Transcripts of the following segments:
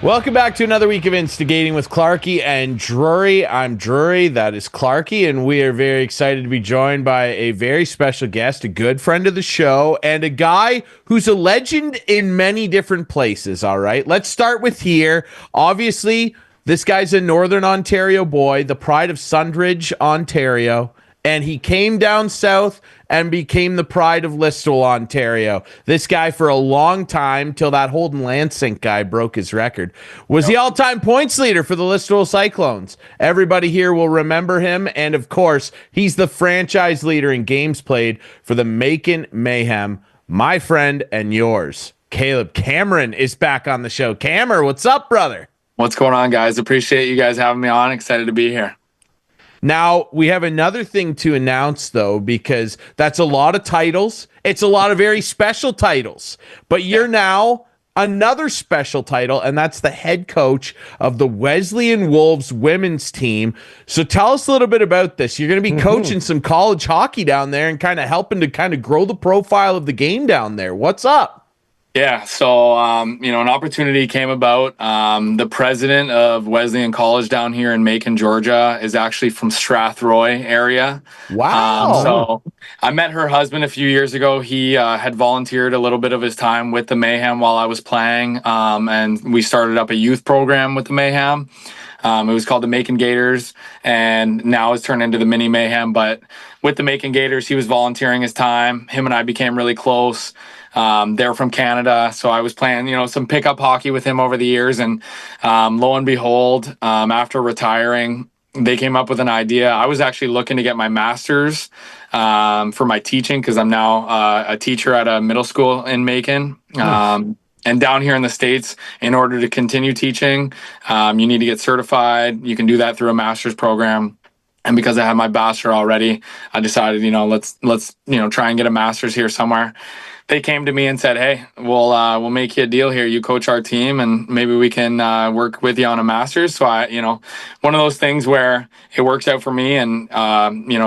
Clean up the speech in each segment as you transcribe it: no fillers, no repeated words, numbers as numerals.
Welcome back to another week of Instigating with Clarkey and Drury. I'm Drury, that is Clarkey, and we are very excited to be joined by a very special guest, a good friend of the show, and a guy who's a legend in many different places, all right? Let's start with here. Obviously, this guy's a Northern Ontario boy, the pride of Sundridge, Ontario, and he came down south and became the pride of Listowel, Ontario. This guy, for a long time, till that Holden Lansink guy broke his record, was the all-time points leader for the Listowel Cyclones. Everybody here will remember him, and of course, he's the franchise leader in games played for the Macon Mayhem. My friend and yours, Caleb Cameron, is back on the show. Cameron, what's up, brother? What's going on, guys? Appreciate you guys having me on. Excited to be here. Now, we have another thing to announce, though, because that's a lot of titles. It's a lot of very special titles. But you're now another special title, and that's the head coach of the Wesleyan Wolves women's team. So tell us a little bit about this. You're going to be coaching some college hockey down there and kind of helping to kind of grow the profile of the game down there. What's up? Yeah, so, an opportunity came about. The president of Wesleyan College down here in Macon, Georgia, is actually from Strathroy area. Wow. So I met her husband a few years ago. He had volunteered a little bit of his time with the Mayhem while I was playing, and we started up a youth program with the Mayhem. It was called the Macon Gators, and now it's turned into the Mini Mayhem. But with the Macon Gators, he was volunteering his time. Him and I became really close. They're from Canada, so I was playing, some pickup hockey with him over the years. And lo and behold, after retiring, they came up with an idea. I was actually looking to get my master's for my teaching because I'm now a teacher at a middle school in Macon. And down here in the States, in order to continue teaching, you need to get certified. You can do that through a master's program. And because I had my bachelor already, I decided, let's try and get a master's here somewhere. They came to me and said, "Hey, we'll make you a deal here. You coach our team, and maybe we can work with you on a master's." So I, one of those things where it works out for me. And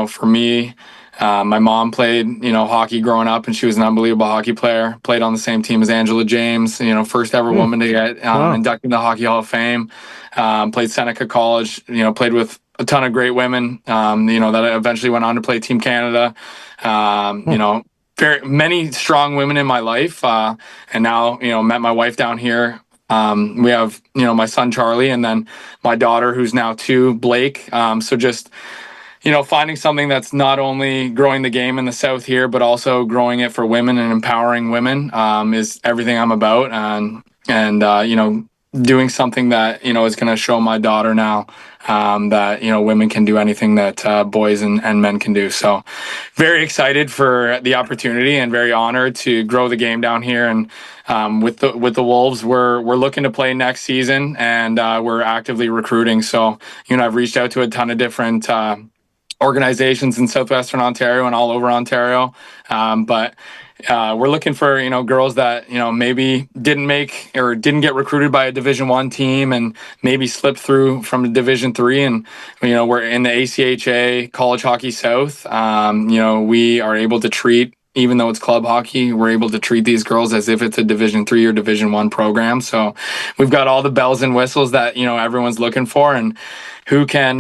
for me, my mom played hockey growing up, and she was an unbelievable hockey player. Played on the same team as Angela James. First ever woman to get inducted into the Hockey Hall of Fame. Played Seneca College. Played with a ton of great women. That eventually went on to play Team Canada. Very many strong women in my life, and now met my wife down here. We have my son Charlie, and then my daughter who's now 2, Blake. So just finding something that's not only growing the game in the South here, but also growing it for women and empowering women is everything I'm about. And doing something that is going to show my daughter now that women can do anything that boys and men can do. So very excited for the opportunity and very honored to grow the game down here. And with the Wolves, we're looking to play next season, and we're actively recruiting. So I've reached out to a ton of different organizations in Southwestern Ontario and all over Ontario, but we're looking for girls that maybe didn't make or didn't get recruited by a Division I team and maybe slipped through from Division III. And we're in the ACHA College Hockey South. We are able to treat, even though it's club hockey, we're able to treat these girls as if it's a Division III or Division I program. So we've got all the bells and whistles that everyone's looking for. And who can,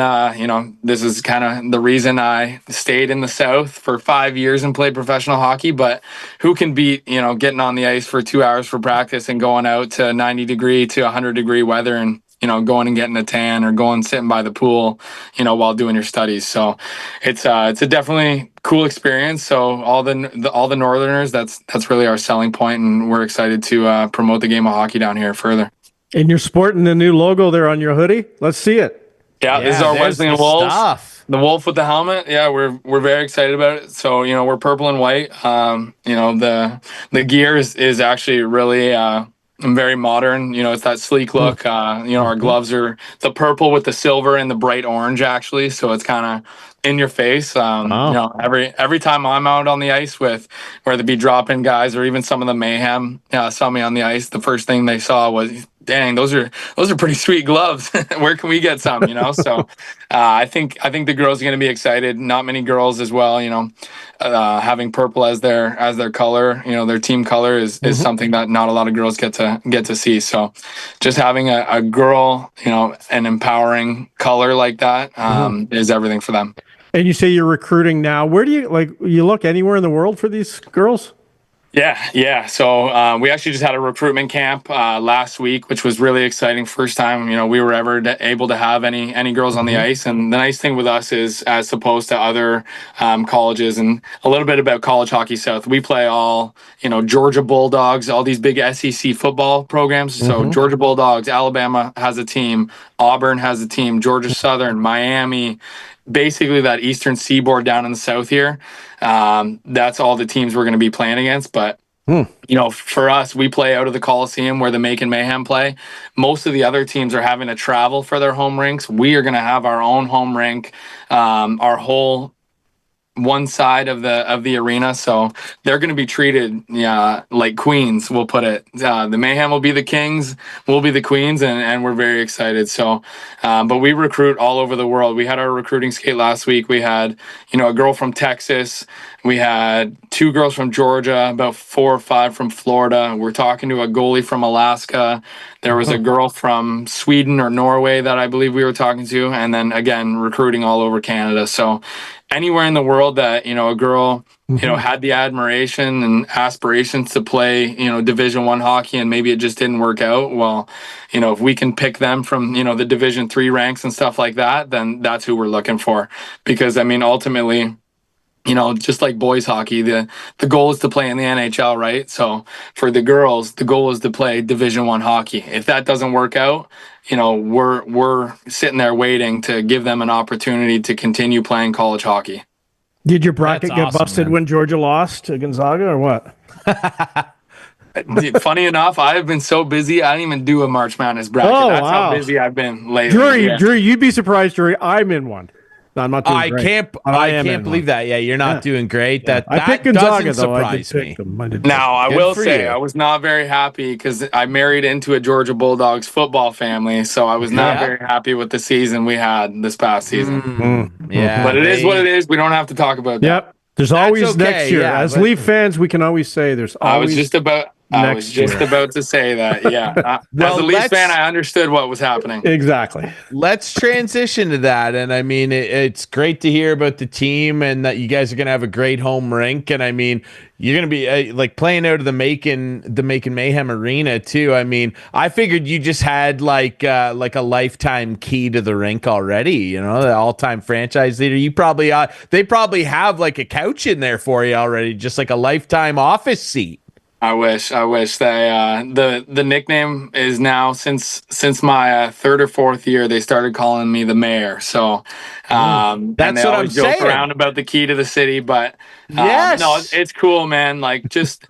this is kind of the reason I stayed in the South for 5 years and played professional hockey, but who can beat, getting on the ice for 2 hours for practice and going out to 90-degree to 100-degree weather and, going and getting a tan or going sitting by the pool, while doing your studies. So it's a definitely cool experience. So all the Northerners, that's really our selling point, and we're excited to promote the game of hockey down here further. And you're sporting the new logo there on your hoodie. Let's see it. Yeah, this is our Wesleyan Wolves. The wolf with the helmet. Yeah, we're very excited about it. So we're purple and white. The gear is actually really very modern. It's that sleek look. Our gloves are the purple with the silver and the bright orange actually. So it's kind of in your face. Every time I'm out on the ice with whether it be drop-in guys or even some of the Mayhem saw me on the ice, the first thing they saw was dang, those are pretty sweet gloves. Where can we get some? So I think the girls are going to be excited. Not many girls as well. Having purple as their color, their team color is something that not a lot of girls get to see. So just having a girl, an empowering color like that is everything for them. And you say you're recruiting now. Where do you look anywhere in the world for these girls? Yeah. So we actually just had a recruitment camp last week, which was really exciting. First time, we were ever able to have any girls on the ice. And the nice thing with us is, as opposed to other colleges, and a little bit about College Hockey South, we play all, Georgia Bulldogs, all these big SEC football programs. So Georgia Bulldogs, Alabama has a team, Auburn has a team, Georgia Southern, Miami, basically that eastern seaboard down in the south here. That's all the teams we're going to be playing against. But for us, we play out of the Coliseum where the Macon Mayhem play. Most of the other teams are having to travel for their home rinks. We are going to have our own home rink, our whole one side of the arena, so they're going to be treated like queens, we'll put it. The Mayhem will be the kings, we'll be the queens, and we're very excited. So but we recruit all over the world. We had our recruiting skate last week. We had a girl from Texas, we had 2 girls from Georgia, about 4 or 5 from Florida. We're talking to a goalie from Alaska. There was a girl from Sweden or Norway that I believe we were talking to, and then again recruiting all over Canada. So anywhere in the world that a girl had the admiration and aspirations to play Division I hockey, and maybe it just didn't work out, well, if we can pick them from the Division III ranks and stuff like that, then that's who we're looking for. Because ultimately, just like boys hockey, the goal is to play in the NHL, right? So for the girls, the goal is to play Division I hockey. If that doesn't work out, we're sitting there waiting to give them an opportunity to continue playing college hockey. Did your bracket get busted, man, when Georgia lost to Gonzaga, or what? Funny enough, I have been so busy, I didn't even do a March Madness bracket. That's how busy I've been lately. Drury, you'd be surprised, Drury. I'm in one. No, I'm not doing I great. can't believe that. Yeah, you're not doing great. Yeah. That picked Gonzaga, doesn't surprise me. Now, I will say, you. I was not very happy because I married into a Georgia Bulldogs football family, so I was not very happy with the season we had this past season. Yeah, but it is what it is. We don't have to talk about that. Yep. There's always next year. As Leaf fans, we can always say there's always. I was just about to say that. Yeah. As a Leafs fan, I understood what was happening. Exactly. Let's transition to that. And I mean, it's great to hear about the team and that you guys are going to have a great home rink. And I mean, you're going to be like playing out of the Macon Mayhem Arena too. I mean, I figured you just had like a lifetime key to the rink already, the all-time franchise leader. You probably, they probably have like a couch in there for you already, just like a lifetime office seat. I wish they the nickname is now since my 3rd or 4th year they started calling me the mayor. So that's and they what always I'm joke saying. around about the key to the city, but yes, no, it's cool, man. Like just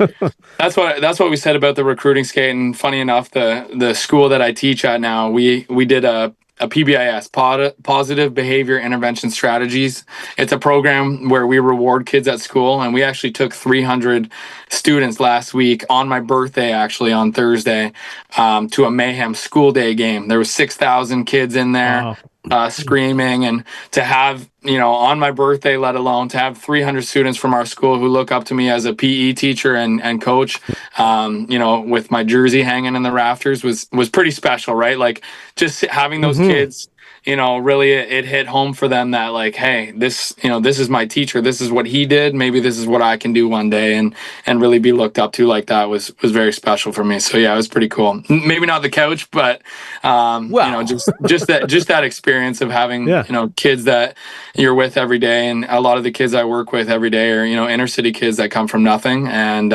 that's what we said about the recruiting skate. And funny enough, the school that I teach at now, we did a PBIS, Positive Behavior Intervention Strategies. It's a program where we reward kids at school, and we actually took 300 students last week on my birthday, actually on Thursday, to a Mayhem school day game. There was 6,000 kids in there. Wow. Screaming, and to have on my birthday, let alone to have 300 students from our school who look up to me as a PE teacher and coach, with my jersey hanging in the rafters was pretty special, right? Like just having those kids, really it hit home for them that like, hey, this is my teacher. This is what he did. Maybe this is what I can do one day, and really be looked up to like that was very special for me. So yeah, it was pretty cool. Maybe not the couch, but just that experience of having kids that you're with every day, and a lot of the kids I work with every day are inner city kids that come from nothing, and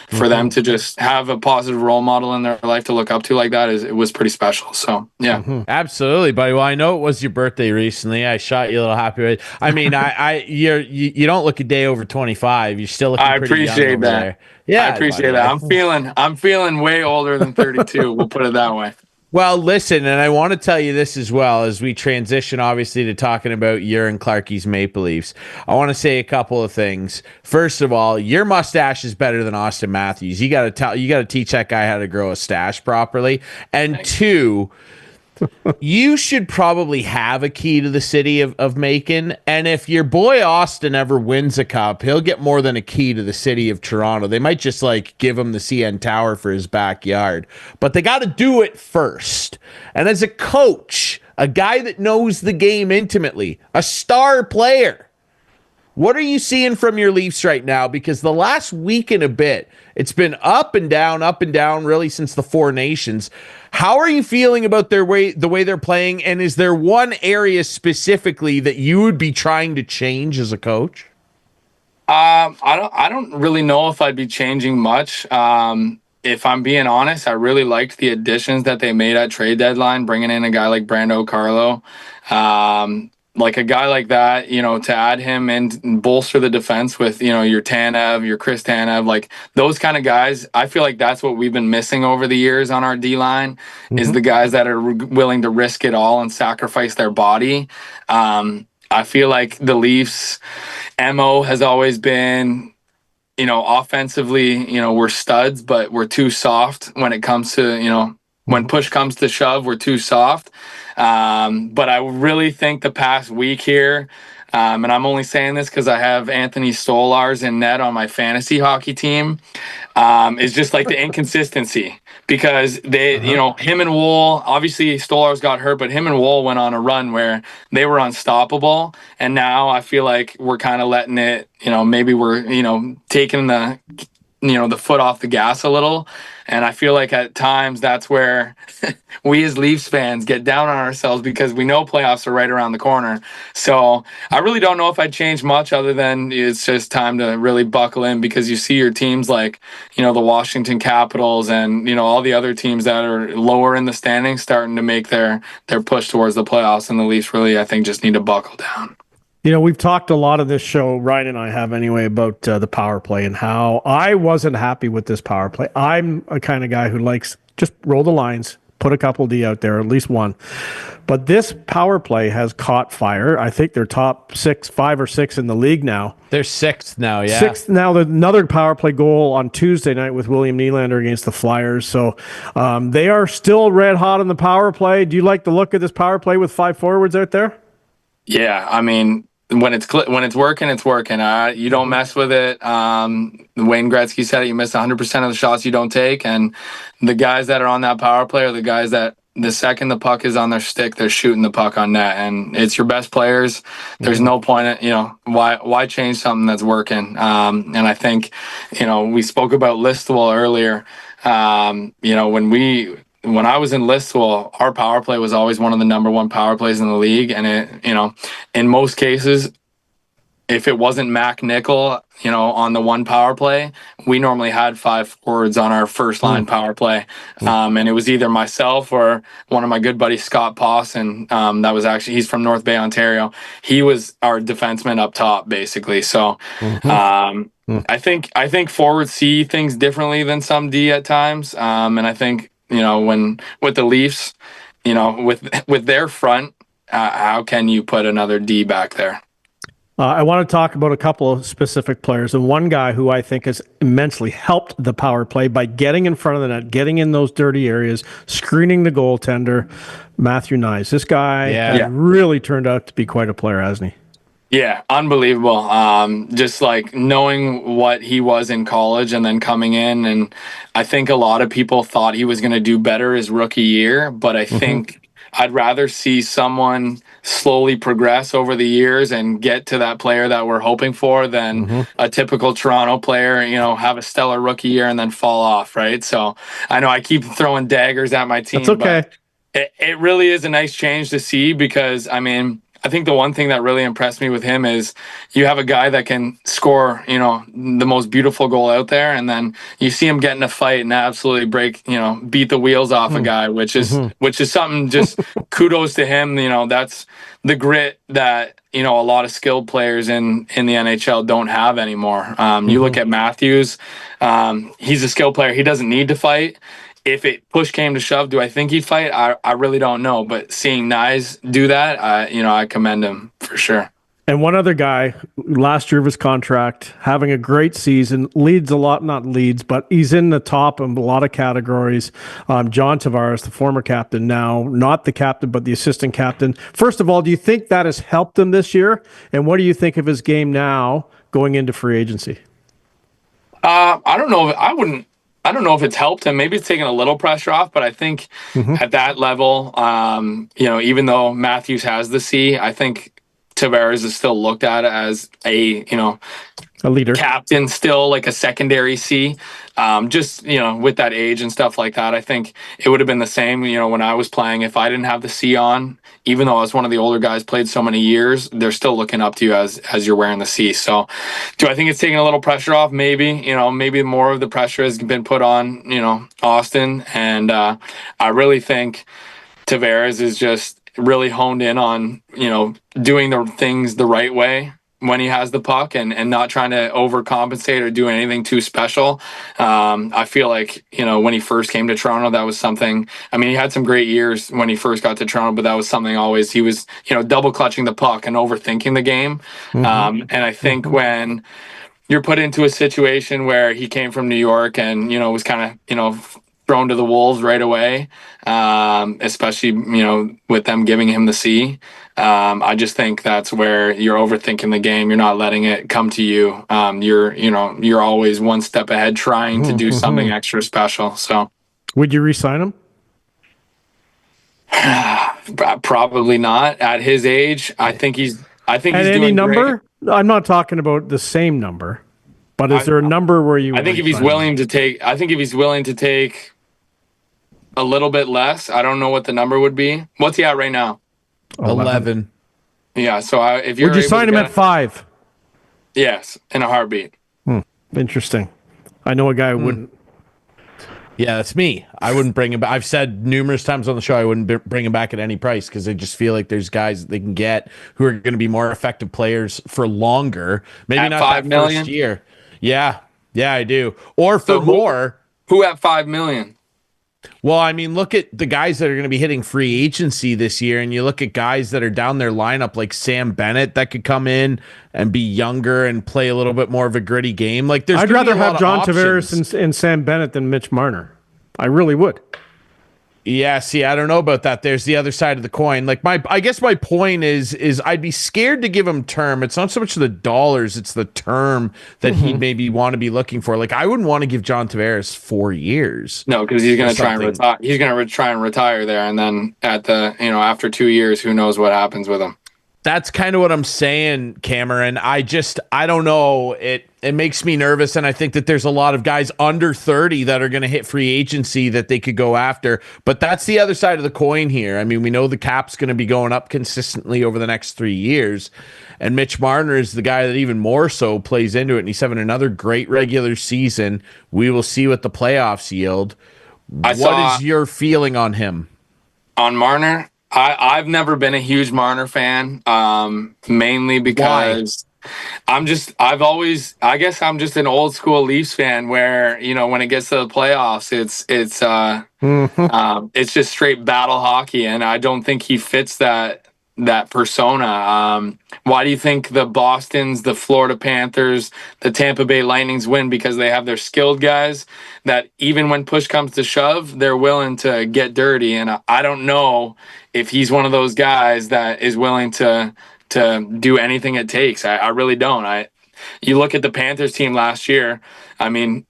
for them to just have a positive role model in their life to look up to like that it was pretty special. So yeah, absolutely, buddy. Well, I know it was your birthday recently. I shot you a little happy. I mean, you don't look a day over 25. You're still looking. I appreciate that. Yeah, I appreciate that. I'm feeling way older than 32. We'll put it that way. Well, listen, and I want to tell you this as well as we transition, obviously, to talking about your and Clarkey's Maple Leafs. I want to say a couple of things. First of all, your mustache is better than Austin Matthews. You got to teach that guy how to grow a stash properly. And two, you should probably have a key to the city of Macon. And if your boy Austin ever wins a cup, he'll get more than a key to the city of Toronto. They might just like give him the CN Tower for his backyard, but they got to do it first. And as a coach, a guy that knows the game intimately, a star player, what are you seeing from your Leafs right now? Because the last week and a bit, it's been up and down, really since the Four Nations. How are you feeling about the way they're playing? And is there one area specifically that you would be trying to change as a coach? I don't really know if I'd be changing much. If I'm being honest, I really liked the additions that they made at trade deadline, bringing in a guy like Brando Carlo. Like a guy like that, to add him and bolster the defense with, your Tanev, your Chris Tanev, like those kind of guys. I feel like that's what we've been missing over the years on our D-line is the guys that are willing to risk it all and sacrifice their body. I feel like the Leafs' MO has always been, offensively, we're studs, but we're too soft when it comes to, when push comes to shove, we're too soft. But I really think the past week here, and I'm only saying this because I have Anthony Stolarz in net on my fantasy hockey team, is just like the inconsistency because they, him and Wool, obviously Stolarz got hurt, but him and Wool went on a run where they were unstoppable. And now I feel like we're kind of letting it, maybe we're, taking the foot off the gas a little. And I feel like at times that's where we as Leafs fans get down on ourselves because we know playoffs are right around the corner. So I really don't know if I'd change much other than it's just time to really buckle in because you see your teams like, the Washington Capitals and, all the other teams that are lower in the standings starting to make their push towards the playoffs. And the Leafs really, I think, just need to buckle down. We've talked a lot of this show, Ryan and I have anyway, about the power play and how I wasn't happy with this power play. I'm a kind of guy who likes just roll the lines, put a couple D out there, at least one. But this power play has caught fire. I think they're top 5 or 6 in the league now. They're sixth now, yeah. Sixth now. Another power play goal on Tuesday night with William Nylander against the Flyers. So they are still red hot on the power play. Do you like the look of this power play with 5 forwards out there? Yeah, I mean, when it's working, it's working. You don't mess with it. Wayne Gretzky said it. You miss 100% of the shots you don't take. And the guys that are on that power play are the guys that the second the puck is on their stick, they're shooting the puck on net. And it's your best players. There's no point, why change something that's working? And I think, we spoke about Listowel earlier. When I was in Listowel, our power play was always one of the number 1 power plays in the league. And it, in most cases, if it wasn't Mac Nickel, on the 1 power play, we normally had 5 forwards on our first line power play. And it was either myself or one of my good buddies, Scott Pawson. That was actually, he's from North Bay, Ontario. He was our defenseman up top, basically. So, I think forwards see things differently than some D at times. And I think, when with the Leafs, with their front, how can you put another D back there? I want to talk about a couple of specific players, and one guy who I think has immensely helped the power play by getting in front of the net, getting in those dirty areas, screening the goaltender, Matthew Knies. This guy has really turned out to be quite a player, hasn't he? Yeah, unbelievable. Just like knowing what he was in college and then coming in. And I think a lot of people thought he was going to do better his rookie year, but I think I'd rather see someone slowly progress over the years and get to that player that we're hoping for than a typical Toronto player, have a stellar rookie year and then fall off, right? So I know I keep throwing daggers at my team. That's okay. But it really is a nice change to see because, I think the one thing that really impressed me with him is you have a guy that can score, the most beautiful goal out there, and then you see him get in a fight and absolutely beat the wheels off a guy, which is something just kudos to him. That's the grit that, a lot of skilled players in the NHL don't have anymore. You look at Matthews, he's a skilled player. He doesn't need to fight. if it push came to shove, do I think he'd fight? I really don't know. But seeing Nyes do that, I commend him for sure. And one other guy, last year of his contract, having a great season, leads a lot, not leads, but he's in the top of a lot of categories. John Tavares, the former captain now, not the captain, but the assistant captain. First of all, do you think that has helped him this year? And what do you think of his game now going into free agency? I don't know. I don't know if it's helped him. Maybe it's taken a little pressure off, but I think at that level, even though Matthews has the C, I think Tavares is still looked at as a leader, captain, still like a secondary C. With that age and stuff like that, I think it would have been the same, when I was playing. If I didn't have the C on, even though I was one of the older guys, played so many years, they're still looking up to you as you're wearing the C. So do I think it's taking a little pressure off? Maybe, maybe more of the pressure has been put on, Austin. And I really think Tavares is just really honed in on, doing the things the right way when he has the puck and not trying to overcompensate or do anything too special. I feel like, when he first came to Toronto, that was something. I mean, he had some great years when he first got to Toronto, but that was something always he was, double clutching the puck and overthinking the game. And I think when you're put into a situation where he came from New York and, was kind of, thrown to the wolves right away, especially, with them giving him the C. I just think that's where you're overthinking the game. You're not letting it come to you. You're always one step ahead trying to do something extra special. So would you re-sign him? Probably not at his age. I think he's at doing any number. Great. I'm not talking about the same number, but is there a number where you? I think if he's willing to take a little bit less. I don't know what the number would be. What's he at right now? 11. Yeah. So if you're, would you sign him at 5? Yes, in a heartbeat. Interesting. I know a guy who wouldn't. Yeah, that's me. I wouldn't bring him back. I've said numerous times on the show I wouldn't bring him back at any price because I just feel like there's guys they can get who are going to be more effective players for longer. Maybe at not $5 million? First year. Yeah, I do. Or for more. Who at $5 million? Well, I mean, look at the guys that are going to be hitting free agency this year, and you look at guys that are down their lineup like Sam Bennett that could come in and be younger and play a little bit more of a gritty game. Like, I'd rather have John Tavares and Sam Bennett than Mitch Marner. I really would. Yeah, see, I don't know about that. There's the other side of the coin. Like I guess my point is I'd be scared to give him term. It's not so much the dollars, it's the term that he'd maybe want to be looking for. Like I wouldn't want to give John Tavares 4 years. No, because he's going to try and retire. He's going to try and retire there, and then at the after 2 years, who knows what happens with him. That's kind of what I'm saying, Cameron. I don't know. It makes me nervous, and I think that there's a lot of guys under 30 that are going to hit free agency that they could go after. But that's the other side of the coin here. I mean, we know the cap's going to be going up consistently over the next 3 years, and Mitch Marner is the guy that even more so plays into it, and he's having another great regular season. We will see what the playoffs yield. What is your feeling on him? On Marner? I've never been a huge Marner fan, mainly because I guess I'm just an old school Leafs fan where, when it gets to the playoffs, it's just straight battle hockey. And I don't think he fits that persona. Why do you think the Bostons, the Florida Panthers, the Tampa Bay Lightnings win? Because they have their skilled guys that even when push comes to shove, they're willing to get dirty. And I don't know if he's one of those guys that is willing to do anything it takes. I really don't. You look at the Panthers team last year. I mean,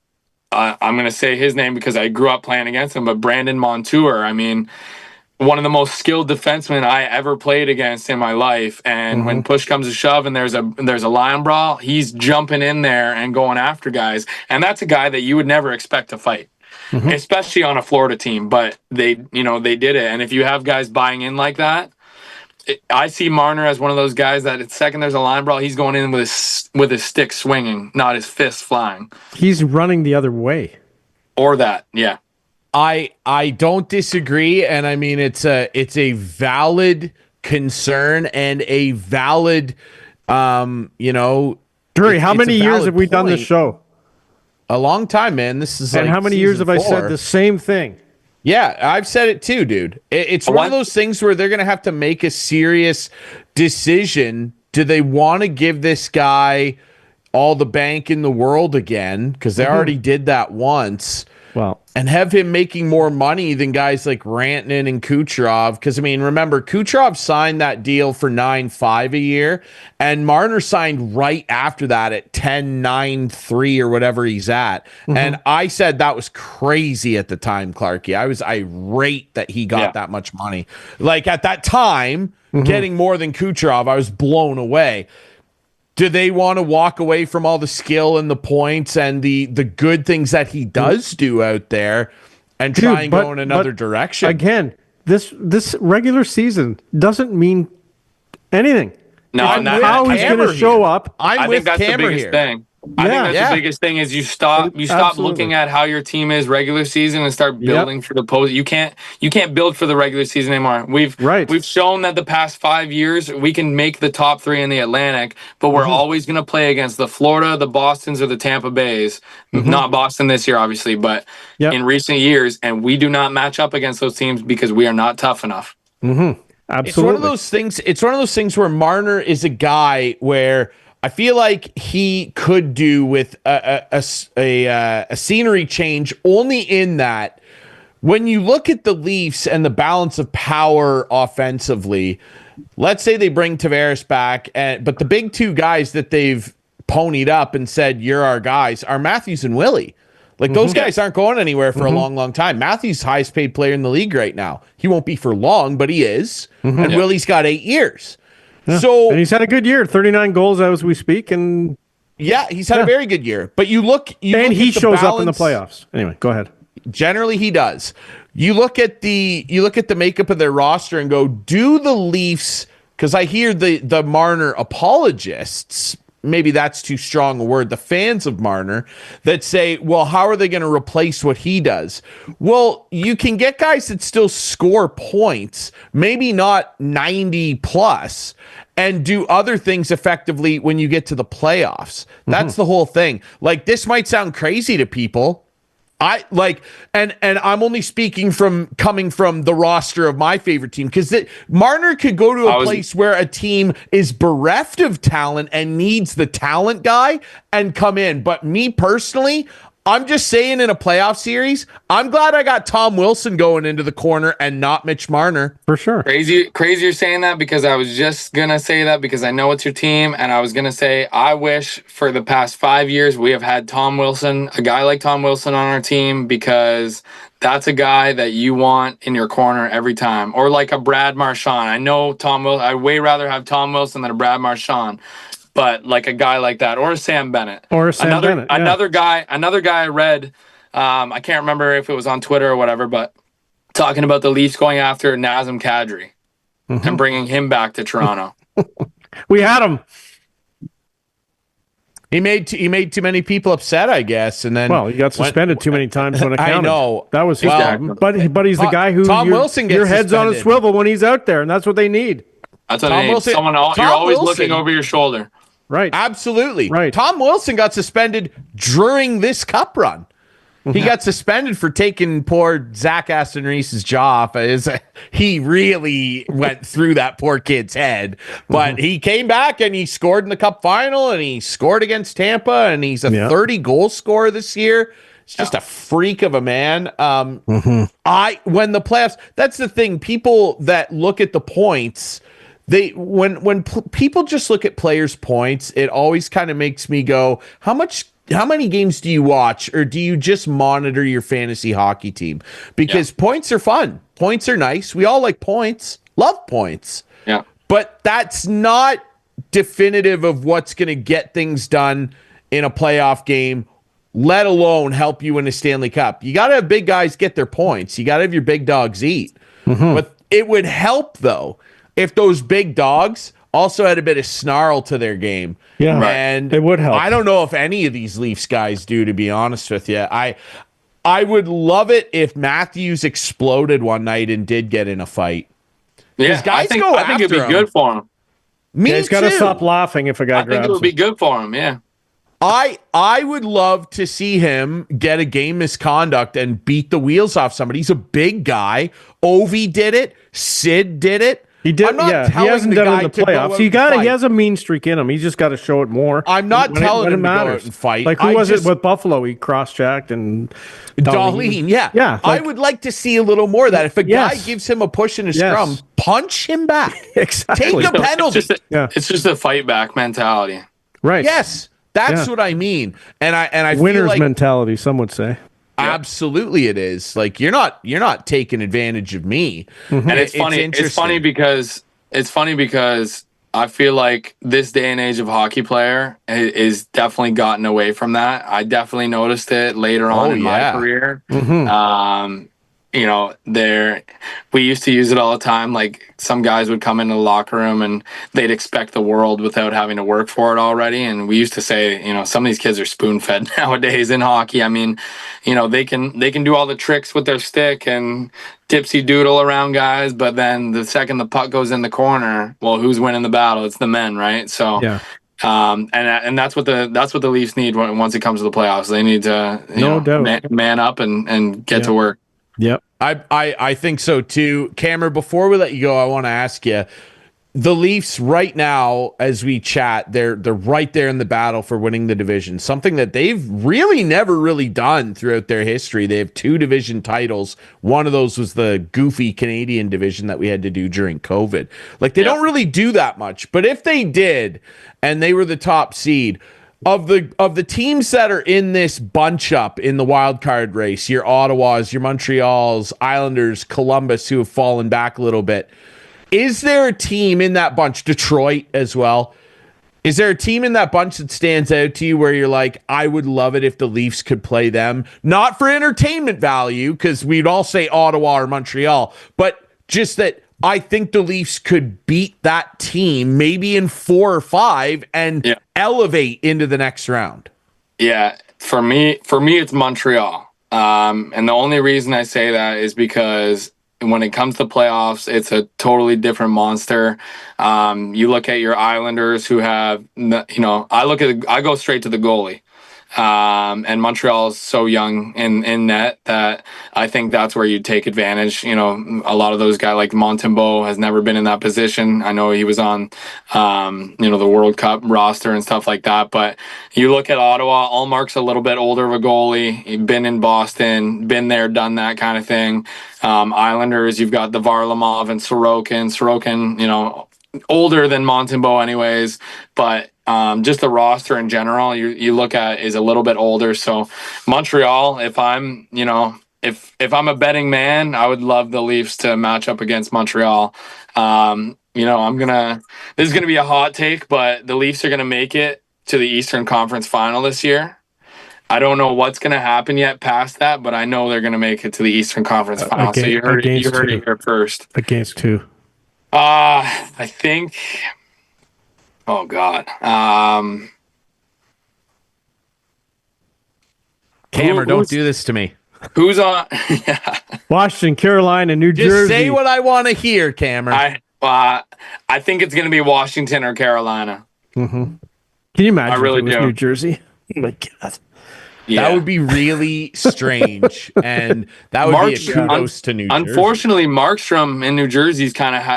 I'm going to say his name because I grew up playing against him, but Brandon Montour, I mean, one of the most skilled defensemen I ever played against in my life. And when push comes to shove and there's a line brawl, he's jumping in there and going after guys. And that's a guy that you would never expect to fight, especially on a Florida team. But they did it. And if you have guys buying in like that, I see Marner as one of those guys that the second there's a line brawl, he's going in with his stick swinging, not his fist flying. He's running the other way. Or that, yeah. I don't disagree, and I mean it's a valid concern and a valid Drury, how many years have we done this show? A long time, man. This is And like how many years season have I said 4. the same thing? Yeah, I've said it too, dude. It's one of those things where they're going to have to make a serious decision. Do they want to give this guy all the bank in the world again? Because they already did that once. Well, And have him making more money than guys like Rantanen and Kucherov. Because, I mean, remember, Kucherov signed that deal for $9.5 a year, and Marner signed right after that at $10.93 or whatever he's at. And I said that was crazy at the time, Clarkey. I was irate that he got that much money. Like, at that time, getting more than Kucherov, I was blown away. Do they want to walk away from all the skill and the points and the good things that he does do out there and try and go in another direction? Again, this regular season doesn't mean anything. No, how he's going to show up. I think that's the biggest thing. I think that's the biggest thing is you stop looking at how your team is regular season and start building for the post. You can't build for the regular season anymore. We've shown that the past 5 years we can make the top 3 in the Atlantic, but we're always going to play against the Florida, the Bostons, or the Tampa Bays. Not Boston this year, obviously, but in recent years, and we do not match up against those teams because we are not tough enough. Absolutely. It's one of those things. It's one of those things where Marner is a guy where I feel like he could do with a scenery change, only in that when you look at the Leafs and the balance of power offensively, let's say they bring Tavares back, but the big 2 guys that they've ponied up and said, you're our guys, are Matthews and Willie. Like, those guys aren't going anywhere for a long, long time. Matthews' highest paid player in the league right now. He won't be for long, but he is. And Willie's got 8 years. Yeah. So, and he's had a good year, 39 goals as we speak, and he's had a very good year. But he shows up in the playoffs. Anyway, go ahead. Generally, he does. You look at the makeup of their roster and go, do the Leafs? Because I hear the Marner apologists. Maybe that's too strong a word. The fans of Marner that say, well, how are they going to replace what he does? Well, you can get guys that still score points, maybe not 90 plus, and do other things effectively when you get to the playoffs. That's the whole thing. Like, this might sound crazy to people. And I'm only speaking coming from the roster of my favorite team, because Marner could go to a place where a team is bereft of talent and needs the talent guy and come in. But me personally, I'm just saying, in a playoff series, I'm glad I got Tom Wilson going into the corner and not Mitch Marner. For sure. Crazy you're saying that, because I was just going to say that because I know it's your team, and I was going to say I wish for the past 5 years we have had Tom Wilson, a guy like Tom Wilson on our team, because that's a guy that you want in your corner every time. Or like a Brad Marchand. I know Tom Wilson. I'd way rather have Tom Wilson than a Brad Marchand. But like a guy like that, or a Sam Bennett, another guy I read, I can't remember if it was on Twitter or whatever, but talking about the Leafs going after Nazem Kadri and bringing him back to Toronto. We had him. He made too many people upset, I guess, and then he got suspended too many times when it counted. I know that was his problem. But he's the guy who Tom Wilson gets your head's suspended on a swivel when he's out there, and that's what they need. That's what they need. You're always looking over your shoulder. Right. Absolutely. Right. Tom Wilson got suspended during this cup run. He got suspended for taking poor Zach Aston Reese's jaw off. He really went through that poor kid's head. But he came back and he scored in the cup final, and he scored against Tampa, and he's a 30-goal scorer this year. It's just a freak of a man. When the playoffs, that's the thing. People that look at the points, when people just look at players' points, it always kind of makes me go, how many games do you watch, or do you just monitor your fantasy hockey team? Because points are fun. Points are nice. We all like points. Love points. Yeah. But that's not definitive of what's going to get things done in a playoff game, let alone help you win a Stanley Cup. You got to have big guys get their points. You got to have your big dogs eat. But it would help, though, if those big dogs also had a bit of snarl to their game. Yeah, and it would help. I don't know if any of these Leafs guys do, to be honest with you. I would love it if Matthews exploded one night and did get in a fight. Yeah, I think it'd be good for him. Me too. He's got to stop laughing if a guy grabs him. I think it would be good for him, yeah. I would love to see him get a game misconduct and beat the wheels off somebody. He's a big guy. Ovi did it. Sid did it. He did. I'm not Yeah, he telling hasn't the done it guy in the to go playoffs. out He and got it. fight. He has a mean streak in him. He's just got to show it more. I'm not telling him to go out and fight. Like who was it with Buffalo? He cross-jacked and Darlene, yeah. Yeah, I would like to see a little more of that. If a guy Yes. gives him a push in a Yes. scrum, punch him back. Exactly. Take a penalty. It's just a fight back mentality. Right. Yes, that's what I mean. And I Winner's feel like mentality, some would say. absolutely it is. Like you're not taking advantage of me. And it's funny. It's funny because I feel like this day and age of hockey player is definitely gotten away from that. I definitely noticed it later on in my career. You know, we used to use it all the time. Like some guys would come into the locker room and they'd expect the world without having to work for it already. And we used to say, you know, some of these kids are spoon fed nowadays in hockey. I mean, you know, they can do all the tricks with their stick and tipsy doodle around guys, but then the second the puck goes in the corner, well, who's winning the battle? It's the men, right? So Yeah. And that's what the Leafs need once it comes to the playoffs. They need to man up and get to work. Yep. I think so too. Cameron, before we let you go, I want to ask you, the Leafs right now, as we chat, they're right there in the battle for winning the division, something that they've really never really done throughout their history. They have 2 division titles. One of those was the goofy Canadian division that we had to do during COVID. Like they don't really do that much, but if they did and they were the top seed, of the teams that are in this bunch up in the wild card race, your Ottawas, your Montreals, Islanders, Columbus, who have fallen back a little bit, is there a team in that bunch, Detroit as well? Is there a team in that bunch that stands out to you where you're like, I would love it if the Leafs could play them? Not for entertainment value, because we'd all say Ottawa or Montreal, but just that I think the Leafs could beat that team maybe in 4 or 5 and elevate into the next round. Yeah, for me, it's Montreal. And the only reason I say that is because when it comes to playoffs, it's a totally different monster. You look at your Islanders who have, I go straight to the goalie. And Montreal is so young in net that I think that's where you take advantage. You know, a lot of those guys like Montembeault has never been in that position. I know he was on, the World Cup roster and stuff like that. But you look at Ottawa, Allmark's a little bit older of a goalie. He's been in Boston, been there, done that kind of thing. Islanders, you've got the Varlamov and Sorokin. Sorokin, older than Montembeault anyways, but just the roster in general you look at is a little bit older. So Montreal, if I'm if I'm a betting man, I would love the Leafs to match up against Montreal. This is gonna be a hot take, but the Leafs are gonna make it to the Eastern Conference Final this year. I don't know what's going to happen yet past that, but I know they're going to make it to the Eastern Conference Final. So you heard it here first. Against who? I think. Oh God. Cameron, don't do this to me. Who's on? Washington, Carolina, New Jersey. Just say what I want to hear, Cameron. I think it's going to be Washington or Carolina. Mm-hmm. Can you imagine? I really if it was do. New Jersey. Oh my God. Yeah. That would be really strange, and that would be a kudos to New Jersey. Unfortunately, Markstrom in New Jersey's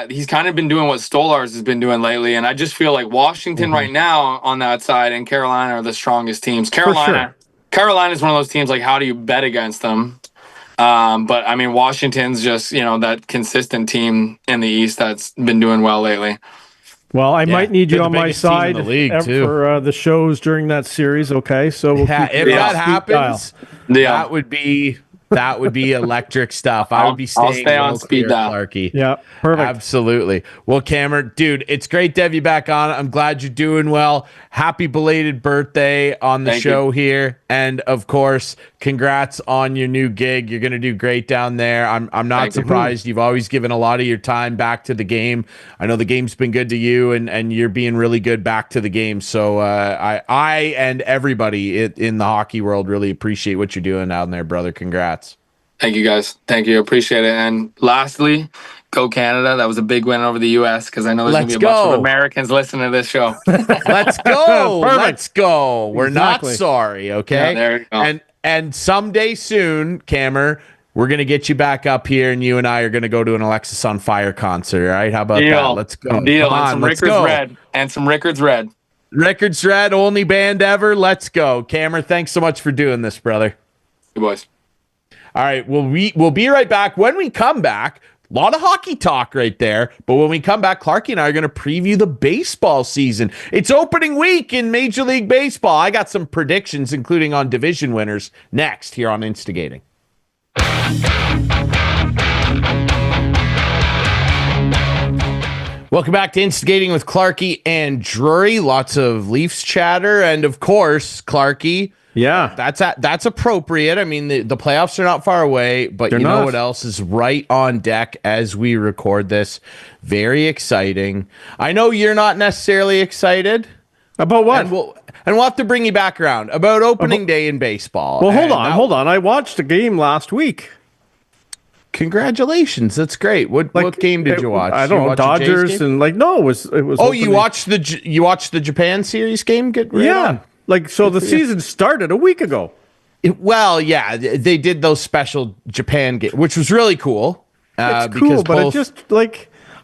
he's kind of been doing what Stolarz has been doing lately, and I just feel like Washington right now on that side and Carolina are the strongest teams. Carolina is one of those teams, like, how do you bet against them? But I mean, Washington's just that consistent team in the East that's been doing well lately. Well, I might need you on my side in the league, for the shows during that series. Okay, so if that happens, that would be electric stuff. I'll stay on speed dial, Clarkey. Yeah, perfect. Absolutely. Well, Cameron, dude, it's great to have you back on. I'm glad you're doing well. Happy belated birthday on the show here, and of course, congrats on your new gig. You're gonna do great down there. I'm not surprised. You've always given a lot of your time back to the game. I know the game's been good to you, and you're being really good back to the game. So I and everybody in the hockey world really appreciate what you're doing down there, brother. Congrats. Thank you, guys. Thank you. Appreciate it. And lastly, Go Canada. That was a big win over the U.S. because I know there's going to be a Let's bunch go. of Americans listening to this show. Let's go. Perfect. Let's go. We're Exactly. not sorry, okay? Yeah, there you go. And someday soon, Cameron, we're going to get you back up here, and you and I are going to go to an Alexis on Fire concert, all right? How about that? Let's go. Deal. Come And on, some let's Rickards go. Red. And some Rickards Red. Rickards Red, only band ever. Let's go. Cameron, thanks so much for doing this, brother. Good boys. All right, we'll be right back. When we come back, a lot of hockey talk right there. But when we come back, Clarkey and I are going to preview the baseball season. It's opening week in Major League Baseball. I got some predictions, including on division winners, next here on Instigating. Welcome back to Instigating with Clarkey and Drury. Lots of Leafs chatter. And of course, Clarkey. Yeah. That's appropriate. I mean, the playoffs are not far away, but you know what else is right on deck as we record this? Very exciting. I know you're not necessarily excited. About what? And we'll have to bring you back around about opening day in baseball. Well, hold on. I watched a game last week. Congratulations. That's great. What game did you watch? I don't know, Dodgers and it was Oh, you watched the Japan series game? Yeah. The season started a week ago. They did those special Japan games, which was really cool. It's cool, but it just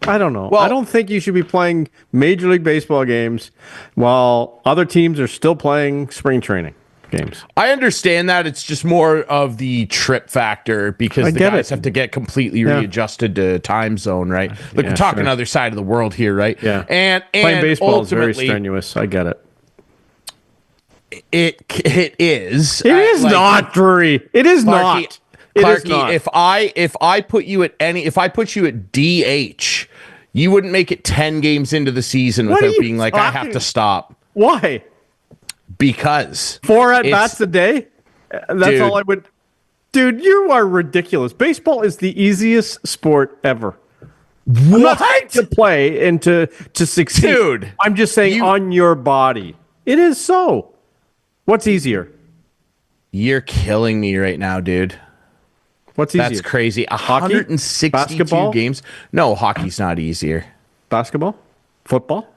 I don't know. Well, I don't think you should be playing Major League Baseball games while other teams are still playing spring training games. I understand that. It's just more of the trip factor because the guys have to get completely readjusted to time zone, right? Like we're talking other side of the world here, right? Yeah. And playing baseball is very strenuous. I get it. It is. It is not, Drury. It is not. Clarkey, if I put you at DH, you wouldn't make it 10 games into the season without being like, I have to stop. Why? Because 4 at bats a day? That's all I would. Dude, you are ridiculous. Baseball is the easiest sport ever. What? I'm not saying to play and to succeed. Dude, I'm just saying on your body. It is so. What's easier? You're killing me right now, dude. What's easier? That's crazy. Hockey? 162 Basketball? games. No, hockey's not easier. Basketball? Football?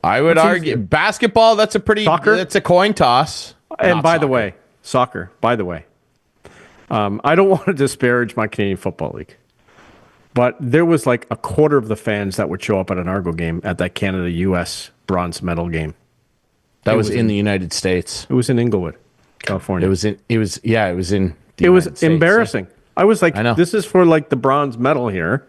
I would argue easier? basketball. That's a coin toss. And by the way, soccer. By the way, I don't want to disparage my Canadian Football League, but there was like a quarter of the fans that would show up at an Argo game at that Canada-U.S. bronze medal game. That was in the United States. It was in Inglewood, California. It was in the It was United States. embarrassing. I was like, I know. this is for like the bronze medal here.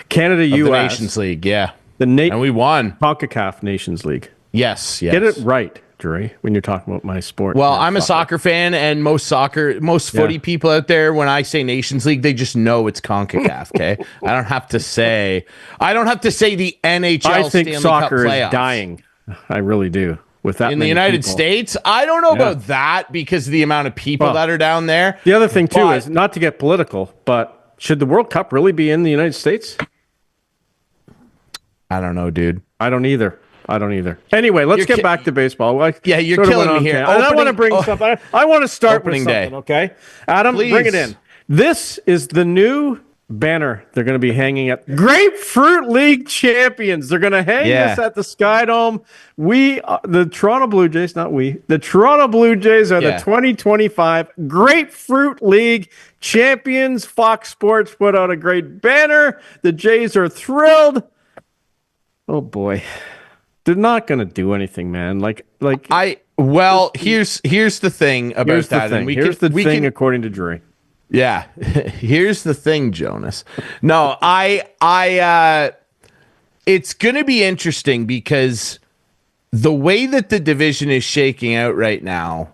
Canada, Of U.S. the Nations League, yeah. And we won. CONCACAF Nations League. Yes. Get it right, Drury, when you're talking about my sport. Well, I'm a soccer fan, and most footy people out there, when I say Nations League, they just know it's CONCACAF, okay? I don't have to say the NHL I think Stanley soccer Cup playoffs. is dying. I really do. With that In the many United people. States, I don't know about that because of the amount of people that are down there. The other thing, too, is not to get political, but should the World Cup really be in the United States? I don't know, dude. I don't either. Anyway, let's get back to baseball. You're killing me here. I want to bring something. I want to start with something, day. okay? Adam, Please. bring it in. This is the new banner they're going to be hanging at Grapefruit League champions. They're going to hang this at the Sky Dome. The Toronto Blue Jays, the Toronto Blue Jays are the 2025 Grapefruit League champions. Fox Sports put out a great banner. The Jays are thrilled. Oh boy. They're not going to do anything, man. Here's the thing about that. And here's the thing according to Drury. Yeah. Here's the thing, Jonas. No, it's going to be interesting because the way that the division is shaking out right now,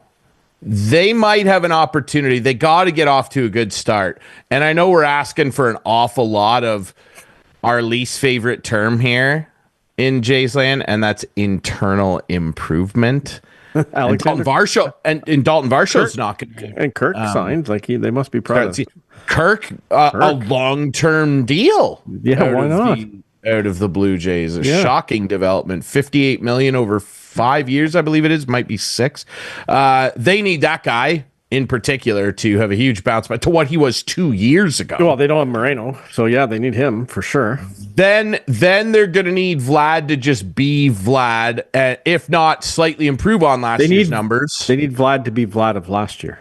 they might have an opportunity. They got to get off to a good start. And I know we're asking for an awful lot of our least favorite term here in Jays land, and that's internal improvement. And Dalton Varshaw's not going to. And Kirk signed. They must be proud of Kirk. A long-term deal. Yeah, why not? Out of the Blue Jays, shocking development. $58 million over 5 years, I believe it is. Might be 6. They need that guy in particular to have a huge bounce back to what he was 2 years ago. Well, they don't have Moreno, so yeah, they need him for sure. Then they're going to need Vlad to just be Vlad, if not slightly improve on last year's numbers. They need Vlad to be Vlad of last year.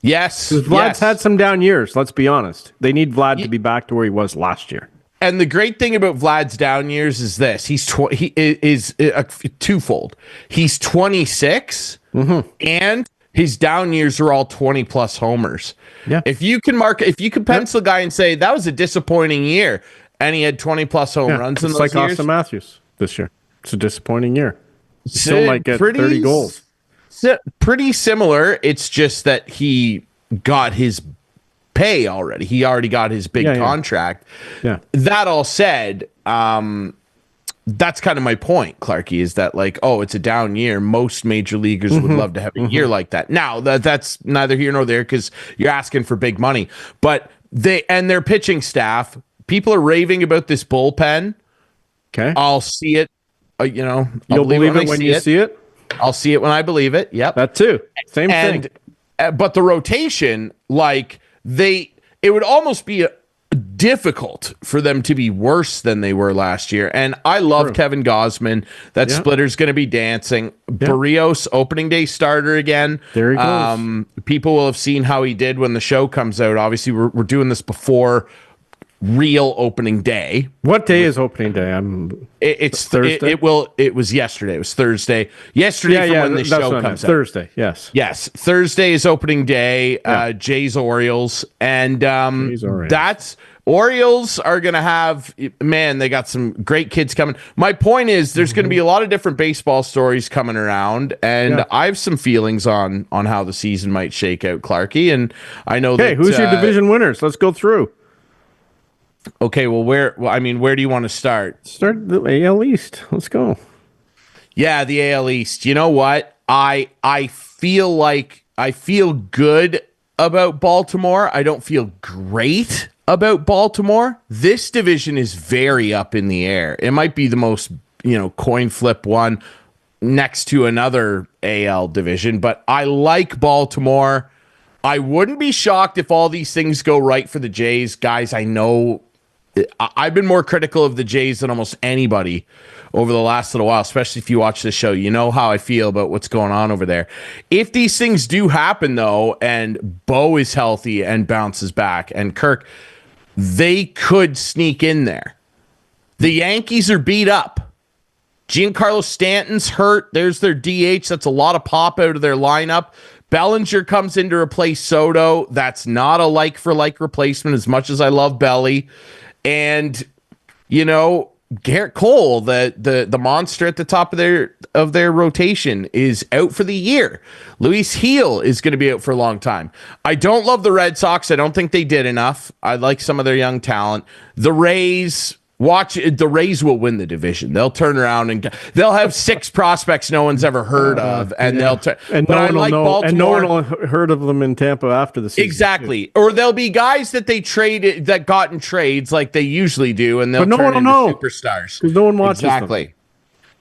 Yes. Because Vlad's had some down years, let's be honest. They need Vlad to be back to where he was last year. And the great thing about Vlad's down years is this. He is twofold. He's 26 and his down years are all 20 plus homers. Yeah. If you can pencil a guy and say that was a disappointing year and he had 20 plus home runs in those years. It's like Austin Matthews this year. It's a disappointing year. He still might get 30 goals. Pretty similar. It's just that he got his pay already. He already got his big contract. Yeah. That all said, that's kind of my point, Clarkey, is that like, oh, it's a down year. Most major leaguers would love to have a year like that. Now, that's neither here nor there because you're asking for big money. But their pitching staff, people are raving about this bullpen. Okay. I'll see it. You'll believe it when you see it? I'll see it when I believe it. Yep. That too. Same thing. But the rotation, like it would almost be difficult for them to be worse than they were last year. And I love Kevin Gausman. That splitter's going to be dancing. Barrios, opening day starter again. There he goes. People will have seen how he did when the show comes out. Obviously, we're doing this before real opening day. What day is opening day? It's Thursday. It was yesterday. It was Thursday. Yesterday from when the show comes out. Thursday. Yes. Thursday is opening day. Jays Orioles, and that's Orioles are gonna have. Man, they got some great kids coming. My point is, there's gonna be a lot of different baseball stories coming around, and I have some feelings on how the season might shake out, Clarkey. And I know that. Who's your division winners? Let's go through. Okay, well, where do you want to start? Start the AL East. Let's go. Yeah, the AL East. You know what? I feel good about Baltimore. I don't feel great about Baltimore. This division is very up in the air. It might be the most, coin flip one next to another AL division, but I like Baltimore. I wouldn't be shocked if all these things go right for the Jays. Guys, I know I've been more critical of the Jays than almost anybody over the last little while, especially if you watch the show. You know how I feel about what's going on over there. If these things do happen, though, and Bo is healthy and bounces back, and Kirk, they could sneak in there. The Yankees are beat up. Giancarlo Stanton's hurt. There's their DH. That's a lot of pop out of their lineup. Bellinger comes in to replace Soto. That's not a like-for-like replacement as much as I love Belly. And, Garrett Cole, the monster at the top of their rotation, is out for the year. Luis Heel is going to be out for a long time. I don't love the Red Sox. I don't think they did enough. I like some of their young talent. The Rays... the Rays will win the division. They'll turn around and they'll have 6 prospects no one's ever heard of, and they'll turn. And no one will and no one will heard of them in Tampa after the season. Exactly, or there'll be guys that they traded that got in trades like they usually do, and they'll turn into superstars because no one watches them.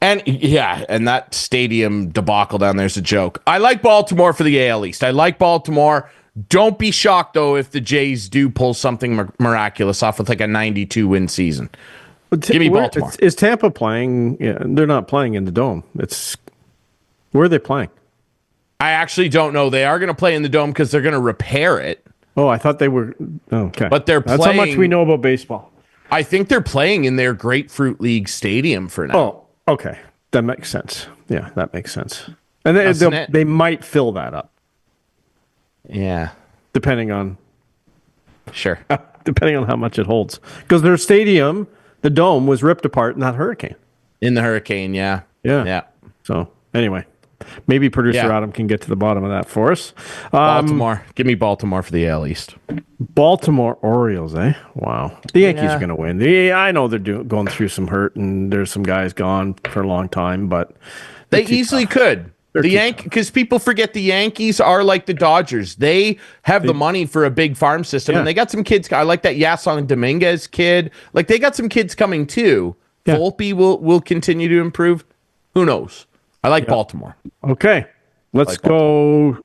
And that stadium debacle down there's a joke. I like Baltimore for the AL East. I like Baltimore. Don't be shocked, though, if the Jays do pull something miraculous off with like a 92-win season. Give me Baltimore. Is Tampa playing? Yeah, they're not playing in the Dome. Where are they playing? I actually don't know. They are going to play in the Dome because they're going to repair it. Oh, I thought they were. Okay. But they're playing. That's how much we know about baseball. I think they're playing in their Grapefruit League stadium for now. Oh, okay. That makes sense. Yeah, that makes sense. And they might fill that up. Yeah. Depending on how much it holds. Because their stadium, the Dome, was ripped apart in that hurricane. In the hurricane, yeah. Yeah. So, anyway, maybe producer Adam can get to the bottom of that for us. Baltimore. Give me Baltimore for the AL East. Baltimore Orioles, eh? Wow. The Yankees are going to win. I know they're going through some hurt, and there's some guys gone for a long time, but they easily could. Because people forget the Yankees are like the Dodgers. They have the money for a big farm system, and they got some kids. I like that Yasson Dominguez kid. Like, they got some kids coming too. Yeah. Volpe will continue to improve. Who knows? I like Baltimore. Okay, let's go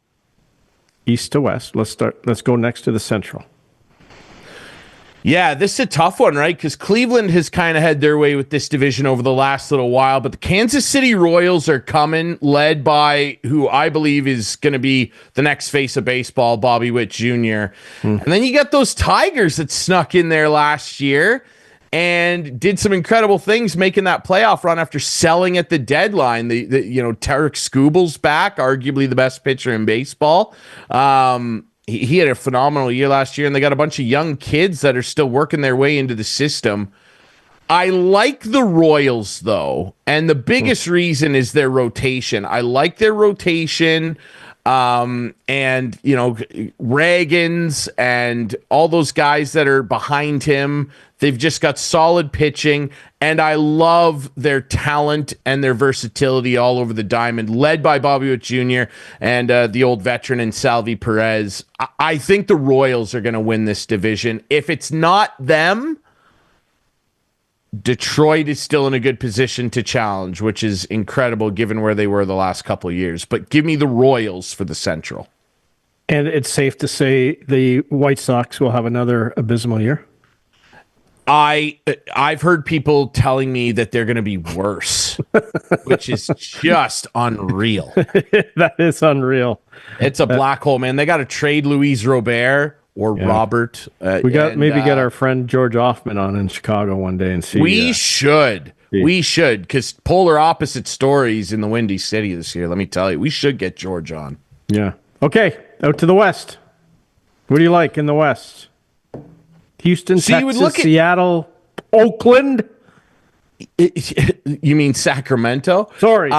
east to west. Let's go next to the Central. Yeah, this is a tough one, right? Because Cleveland has kind of had their way with this division over the last little while, but the Kansas City Royals are coming, led by who I believe is going to be the next face of baseball, Bobby Witt Jr. And then you got those Tigers that snuck in there last year and did some incredible things, making that playoff run after selling at the deadline. Tarek Skubal's back, arguably the best pitcher in baseball. He had a phenomenal year last year, and they got a bunch of young kids that are still working their way into the system. I like the Royals, though, and the biggest reason is their rotation. I like their rotation, and, Reagans and all those guys that are behind him. They've just got solid pitching, and I love their talent and their versatility all over the diamond, led by Bobby Witt Jr. and the old veteran in Salvi Perez. I think the Royals are going to win this division. If it's not them, Detroit is still in a good position to challenge, which is incredible given where they were the last couple of years. But give me the Royals for the Central. And it's safe to say the White Sox will have another abysmal year. I've heard people telling me that they're going to be worse, which is just unreal. That is unreal. It's a black hole, man. They got to trade Luis Robert or Robert. We got get our friend George Hoffman on in Chicago one day and see. We should, because polar opposite stories in the Windy City this year. Let me tell you, we should get George on. Yeah. Okay, out to the West. What do you like in the West? Houston, Texas, Seattle, Oakland. You mean Sacramento? Sorry.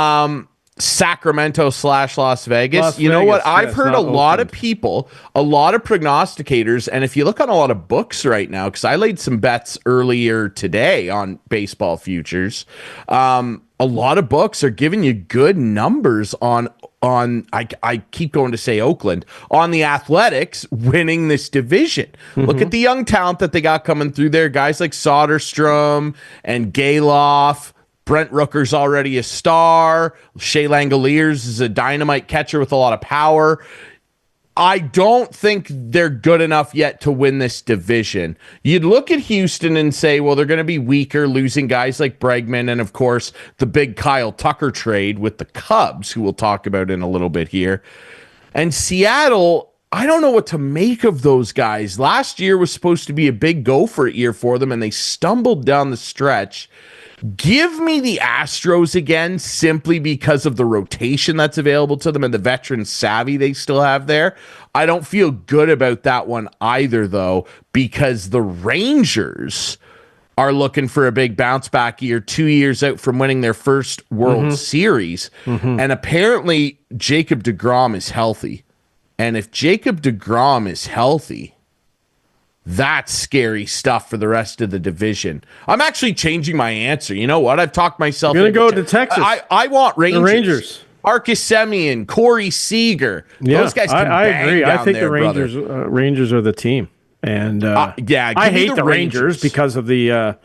Sacramento / Las Vegas. You know what? I've heard a lot of people, a lot of prognosticators, and if you look on a lot of books right now, because I laid some bets earlier today on baseball futures, a lot of books are giving you good numbers on I keep going to say Oakland, on the Athletics winning this division. Look at the young talent that they got coming through there. Guys like Soderstrom and Galoff. Brent Rooker's already a star. Shea Langoliers is a dynamite catcher with a lot of power. I don't think they're good enough yet to win this division. You'd look at Houston and say, well, they're going to be weaker, losing guys like Bregman and, of course, the big Kyle Tucker trade with the Cubs, who we'll talk about in a little bit here. And Seattle, I don't know what to make of those guys. Last year was supposed to be a big gopher year for them, and they stumbled down the stretch. Give me the Astros again, simply because of the rotation that's available to them and the veteran savvy they still have there. I don't feel good about that one either, though, because the Rangers are looking for a big bounce back year, 2 years out from winning their first World Series. And apparently Jacob deGrom is healthy. And if Jacob deGrom is healthy, that's scary stuff for the rest of the division. I'm actually changing my answer. You know what? I've talked myself. You're going to go to Texas. I want Rangers. The Rangers. Marcus Semien, Corey Seager. Yeah, those guys can I bang agree. down I think there, the Rangers Rangers are the team. And I hate the Rangers because of the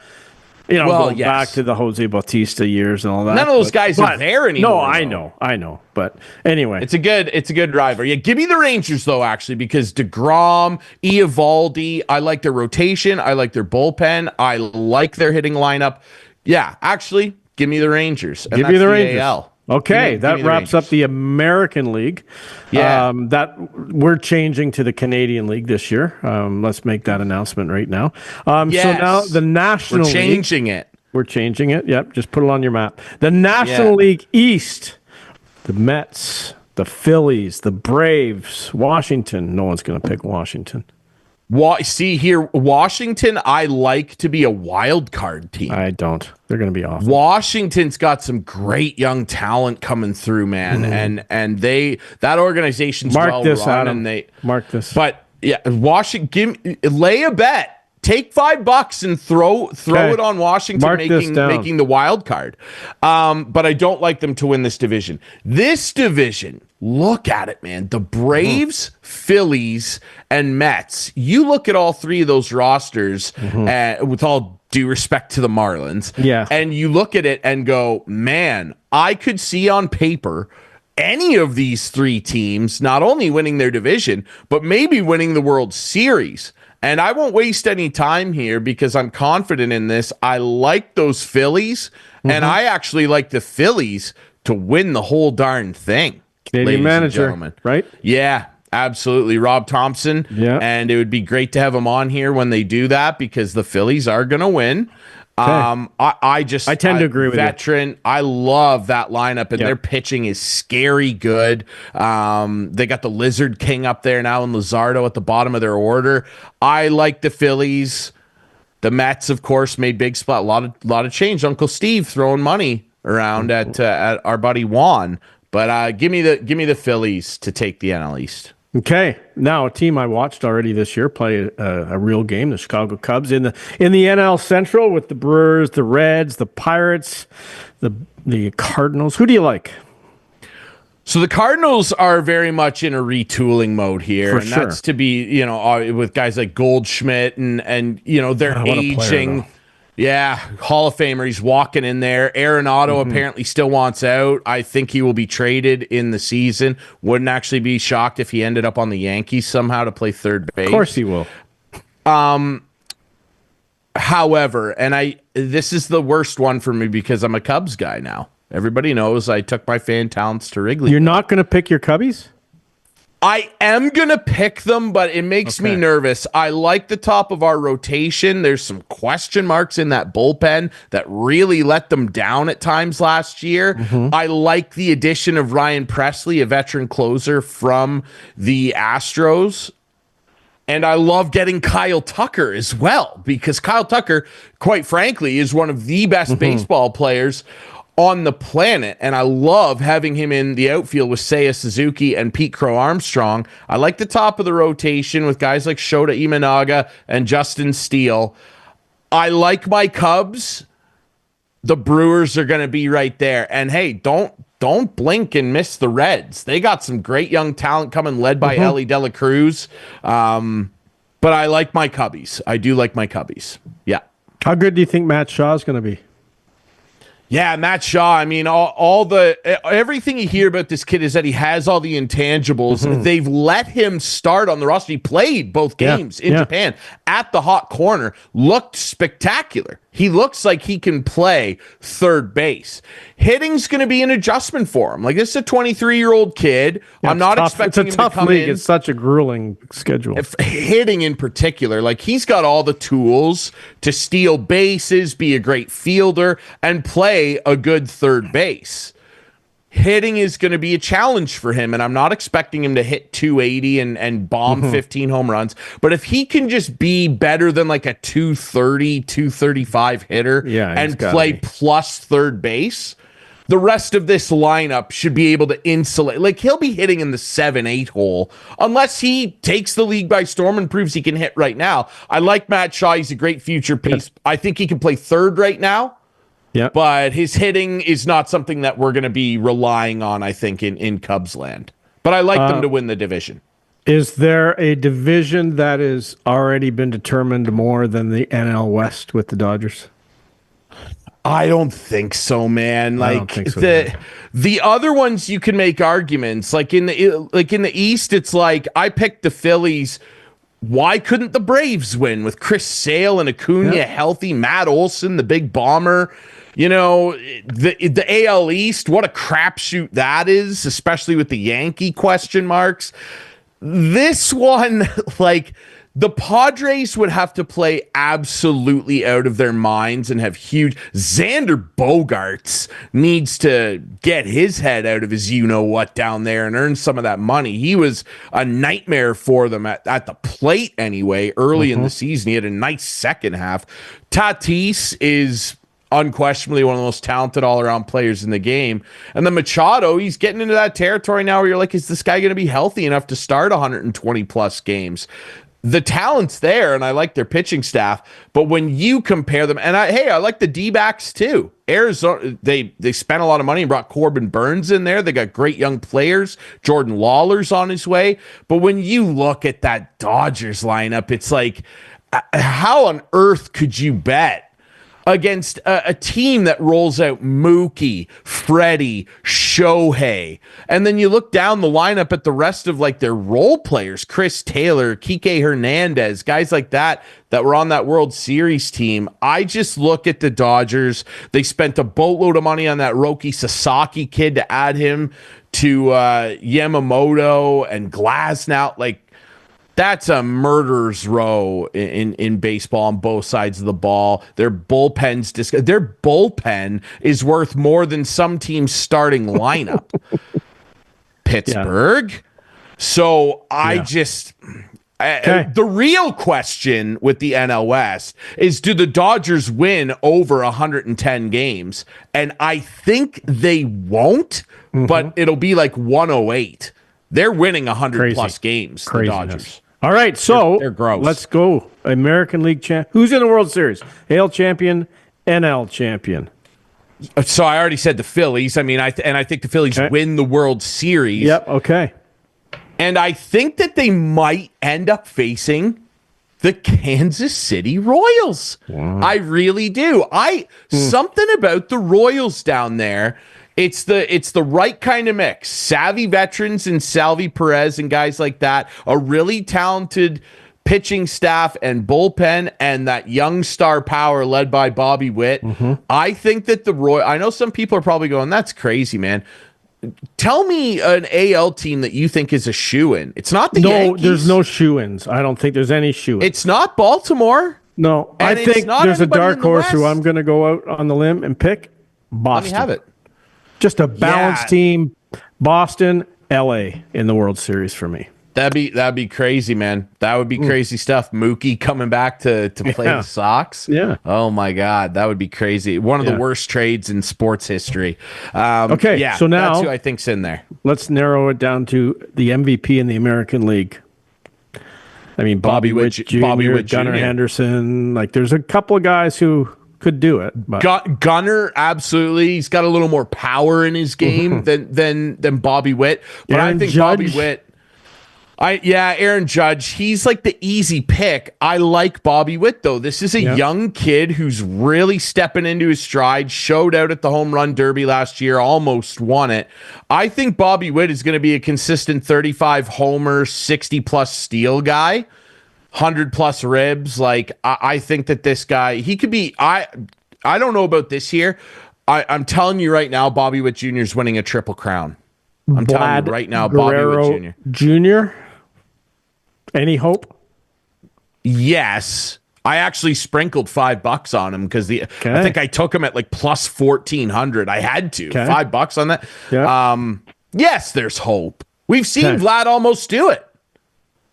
going back to the Jose Bautista years and all that. None of those guys are there anymore. No, I know. But anyway. It's a good driver. Yeah, give me the Rangers, though, actually, because DeGrom, Eovaldi, I like their rotation. I like their bullpen. I like their hitting lineup. Yeah, actually, give me the Rangers. Give me the Rangers. AL. Okay, that wraps up the American League. Yeah. That we're changing to the Canadian League this year. Let's make that announcement right now. Yes. So now the National League. We're changing it. Yep, just put it on your map. The National League East, the Mets, the Phillies, the Braves, Washington. No one's going to pick Washington. See here, Washington, I like to be a wild card team. I don't. They're going to be awful. Washington's got some great young talent coming through, man, and that organization's well run. And mark this. But yeah, Washington, lay a bet. Take $5 and throw it on Washington making the wild card. But I don't like them to win this division. This division, look at it, man. The Braves, Phillies, and Mets. You look at all three of those rosters, with all due respect to the Marlins, and you look at it and go, man, I could see on paper any of these three teams not only winning their division, but maybe winning the World Series. And I won't waste any time here because I'm confident in this. I like those Phillies, and I actually like the Phillies to win the whole darn thing. Canadian manager, right? Yeah, absolutely. Rob Thompson. Yeah. And it would be great to have him on here when they do that because the Phillies are going to win. Okay. I tend to agree with you. veteran. I love that lineup, and their pitching is scary good. They got the Lizard King up there now and Luzardo at the bottom of their order. I like the Phillies. The Mets, of course, made big spot. A lot of change. Uncle Steve throwing money around at our buddy Juan. But give me the Phillies to take the NL East. Okay, now a team I watched already this year play a real game, the Chicago Cubs in the NL Central with the Brewers, the Reds, the Pirates, the Cardinals. Who do you like? So the Cardinals are very much in a retooling mode here, For sure. that's to be with guys like Goldschmidt and they're what a player, aging. though. Yeah, Hall of Famer. He's walking in there. Arenado apparently still wants out. I think he will be traded in the season. Wouldn't actually be shocked if he ended up on the Yankees somehow to play third base. Of course he will. However, and this is the worst one for me because I'm a Cubs guy now. Everybody knows I took my fan talents to Wrigley. You're not going to pick your Cubbies? I am going to pick them, but it makes me nervous. I like the top of our rotation. There's some question marks in that bullpen that really let them down at times last year. I like the addition of Ryan Presley, a veteran closer from the Astros. And I love getting Kyle Tucker as well, because Kyle Tucker, quite frankly, is one of the best baseball players on the planet, and I love having him in the outfield with Seiya Suzuki and Pete Crow Armstrong. I like the top of the rotation with guys like Shota Imanaga and Justin Steele. I like my Cubs. The Brewers are going to be right there. And hey, don't blink and miss the Reds. They got some great young talent coming, led by Ellie De La Cruz. But I like my Cubbies. I do like my Cubbies. Yeah. How good do you think Matt Shaw is going to be? Yeah, Matt Shaw. I mean, everything you hear about this kid is that he has all the intangibles. They've let him start on the roster. He played both games in Japan at the hot corner. Looked spectacular. He looks like he can play third base. Hitting's going to be an adjustment for him. Like, this is a 23-year-old kid. Yeah, I'm not tough. expecting it's him a to tough come league. in. It's such a grueling schedule. Hitting in particular, like, he's got all the tools to steal bases, be a great fielder, and play a good third base. Hitting is going to be a challenge for him, and I'm not expecting him to hit 280 and bomb 15 home runs. But if he can just be better than like a 230, 235 hitter and play plus third base, the rest of this lineup should be able to insulate. Like, he'll be hitting in the 7-8 hole unless he takes the league by storm and proves he can hit right now. I like Matt Shaw. He's a great future piece. I think he can play third right now. Yeah, but his hitting is not something that we're going to be relying on, I think, in Cubs land. But I like them to win the division. Is there a division that has already been determined more than the NL West with the Dodgers? I don't think so, man. Like, I don't think so, the other ones you can make arguments. Like in the East, it's like I picked the Phillies. Why couldn't the Braves win with Chris Sale and Acuna healthy, Matt Olson, the big bomber? You know, the AL East, what a crapshoot that is, especially with the Yankee question marks. This one, like, the Padres would have to play absolutely out of their minds and have huge. Xander Bogaerts needs to get his head out of his you-know-what down there and earn some of that money. He was a nightmare for them at the plate anyway, early in the season. He had a nice second half. Tatis is unquestionably one of the most talented all-around players in the game. And then Machado, he's getting into that territory now where you're like, is this guy going to be healthy enough to start 120-plus games? The talent's there, and I like their pitching staff. But when you compare them, and I like the D-backs too. Arizona, they spent a lot of money and brought Corbin Burns in there. They got great young players. Jordan Lawler's on his way. But when you look at that Dodgers lineup, it's like, how on earth could you bet against a team that rolls out Mookie, Freddie, Shohei. And then you look down the lineup at the rest of like their role players, Chris Taylor, Kike Hernandez, guys like that were on that World Series team. I just look at the Dodgers. They spent a boatload of money on that Roki Sasaki kid to add him to Yamamoto and Glasnow. Like, that's a murderer's row in baseball on both sides of the ball. Their bullpen is worth more than some team's starting lineup. Pittsburgh. Yeah. So the real question with the NL West is, do the Dodgers win over 110 games? And I think they won't, but it'll be like 108. They're winning 100 plus games, the Dodgers. All right, so they're gross. Let's go. American League champ. Who's in the World Series? AL champion, NL champion. So I already said the Phillies. I mean, I think the Phillies win the World Series. Yep. Okay. And I think that they might end up facing the Kansas City Royals. Wow. I really do. Something about the Royals down there. It's the right kind of mix. Savvy veterans and Salvi Perez and guys like that. A really talented pitching staff and bullpen, and that young star power led by Bobby Witt. I think that I know some people are probably going, that's crazy, man. Tell me an AL team that you think is a shoo-in. It's not the Yankees. There's no shoo-ins. I don't think there's any shoo-ins. It's not Baltimore. No, I think there's a dark horse who I'm going to go out on the limb and pick. Boston. Let me have it. Just a balanced team. Boston, LA in the World Series for me. That'd be crazy, man. That would be crazy stuff. Mookie coming back to play the Sox. Yeah. Oh my God, that would be crazy. One of the worst trades in sports history. Okay. Yeah. So now that's who I think's in there. Let's narrow it down to the MVP in the American League. I mean, Bobby Witt Jr., Gunnar Henderson. Like, there's a couple of guys who could do it. But. Gunnar, absolutely. He's got a little more power in his game than Bobby Witt. But I think Judge. Bobby Witt. Aaron Judge, he's like the easy pick. I like Bobby Witt, though. This is a young kid who's really stepping into his stride, showed out at the Home Run Derby last year, almost won it. I think Bobby Witt is going to be a consistent 35 homer, 60-plus steal guy, 100-plus ribs. Like, I think that this guy, he could be, I don't know about this year. I'm telling you right now, Bobby Witt Jr. is winning a Triple Crown. I'm telling you right now, Guerrero Bobby Witt Jr. Any hope? Yes. I actually sprinkled $5 on him because I think I took him at like plus 1,400. I had to. $5 on that. Yeah. Yes, there's hope. We've seen Vlad almost do it.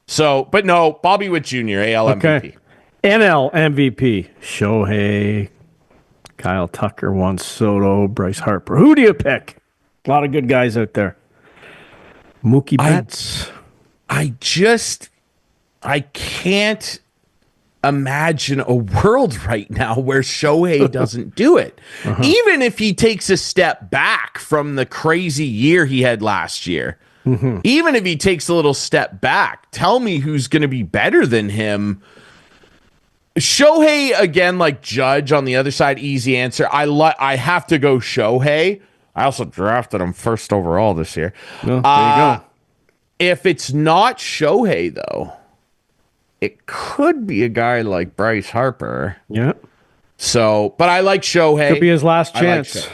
So, but no, Bobby Witt Jr., AL MVP. NL MVP. Shohei, Kyle Tucker, Juan Soto, Bryce Harper. Who do you pick? A lot of good guys out there. Mookie Betts. I can't imagine a world right now where Shohei doesn't do it. Even if he takes a step back from the crazy year he had last year. Even if he takes a little step back, tell me who's going to be better than him. Shohei, again, like Judge on the other side, easy answer. I have to go Shohei. I also drafted him first overall this year. Well, there you go. If it's not Shohei, though, it could be a guy like Bryce Harper. Yeah. So, but I like Shohei. Could be his last chance.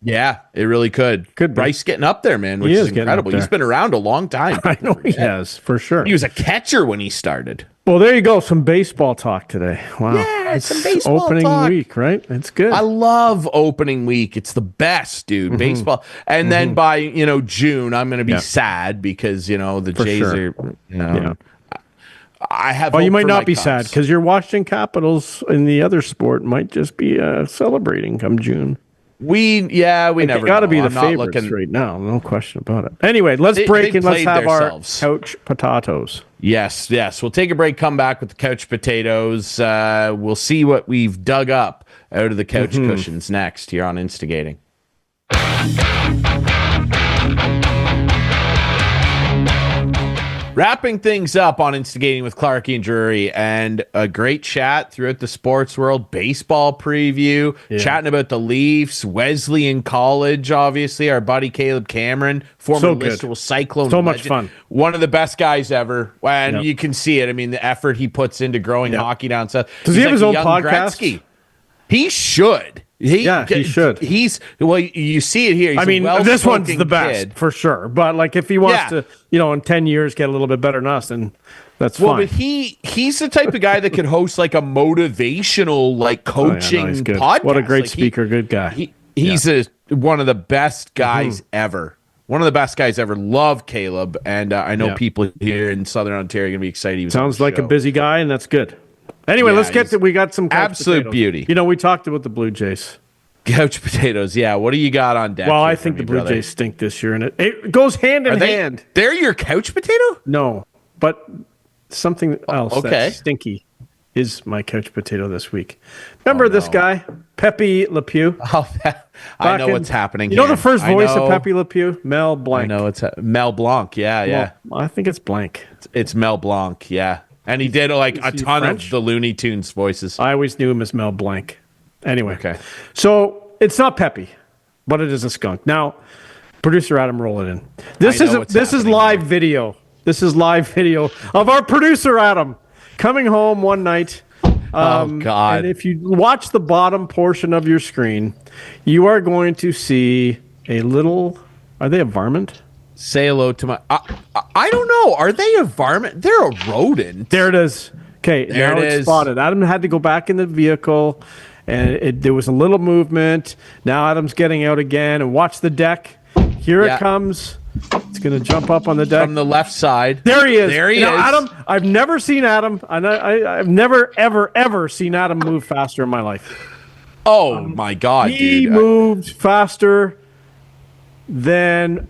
Yeah, it really could. Could be. Bryce getting up there, man, which is incredible. He's been around a long time. I know he has, for sure. He was a catcher when he started. Well, there you go. Some baseball talk today. Wow. Yeah, it's some baseball opening talk. Week, right? It's good. I love opening week. It's the best, dude. Baseball. And then by, June, I'm going to be sad because, the Jays are, I have. Well, you might not be sad because your Washington Capitals in the other sport might just be celebrating come June. We never got to be the I'm favorites right now, no question about it. Anyway, let's break and let's have our couch potatoes. Yes. We'll take a break. Come back with the couch potatoes. We'll see what we've dug up out of the couch cushions next here on Instigating. Wrapping things up on Instigating with Clarkey and Drury, and a great chat throughout the sports world. Baseball preview, chatting about the Leafs, Wesleyan College, obviously, our buddy Caleb Cameron, former Listowel Cyclones. So much fun. One of the best guys ever. And you can see it. I mean, the effort he puts into growing hockey down south. Does he have his own podcast? Gretzky. He should. He should. You see it here. He's this one's the best kid. for sure. But like, if he wants to, in 10 years get a little bit better than us, then that's fine. But he's the type of guy that could host like a motivational, like coaching podcast. What a great speaker, good guy. He's one of the best guys ever. One of the best guys ever. Love Caleb, and I know people here in Southern Ontario are gonna be excited. Sounds like a busy guy, and that's good. Anyway, let's get to. We got some absolute potatoes. beauty. We talked about the Blue Jays. Couch potatoes, yeah. What do you got on deck? Well, I think the Blue Jays stink this year, and it goes hand in hand. They're your couch potato? No, but something else that's stinky is my couch potato this week. Remember this guy, Pepe Le Pew? Oh, I know what's happening. You know the first voice of Pepe Le Pew? Mel Blanc. I know it's Mel Blanc. Yeah. Well, I think it's Blanc. It's Mel Blanc. Yeah. And he did like a ton of the Looney Tunes voices. I always knew him as Mel Blanc. Anyway, so it's not Pepe, but it is a skunk. Now, producer Adam, roll it in. This is live video. This is live video of our producer Adam coming home one night. Oh God! And if you watch the bottom portion of your screen, you are going to see a little. Are they a varmint? Say hello to my. I don't know. Are they a varmint? They're a rodent. There it is. Okay, now it's spotted. Adam had to go back in the vehicle, and there was a little movement. Now Adam's getting out again, and watch the deck. Here it comes. It's going to jump up on the deck from the left side. There he is. There he is. Adam, I've never seen Adam, and I've never ever seen Adam move faster in my life. Oh my God, he moved faster than.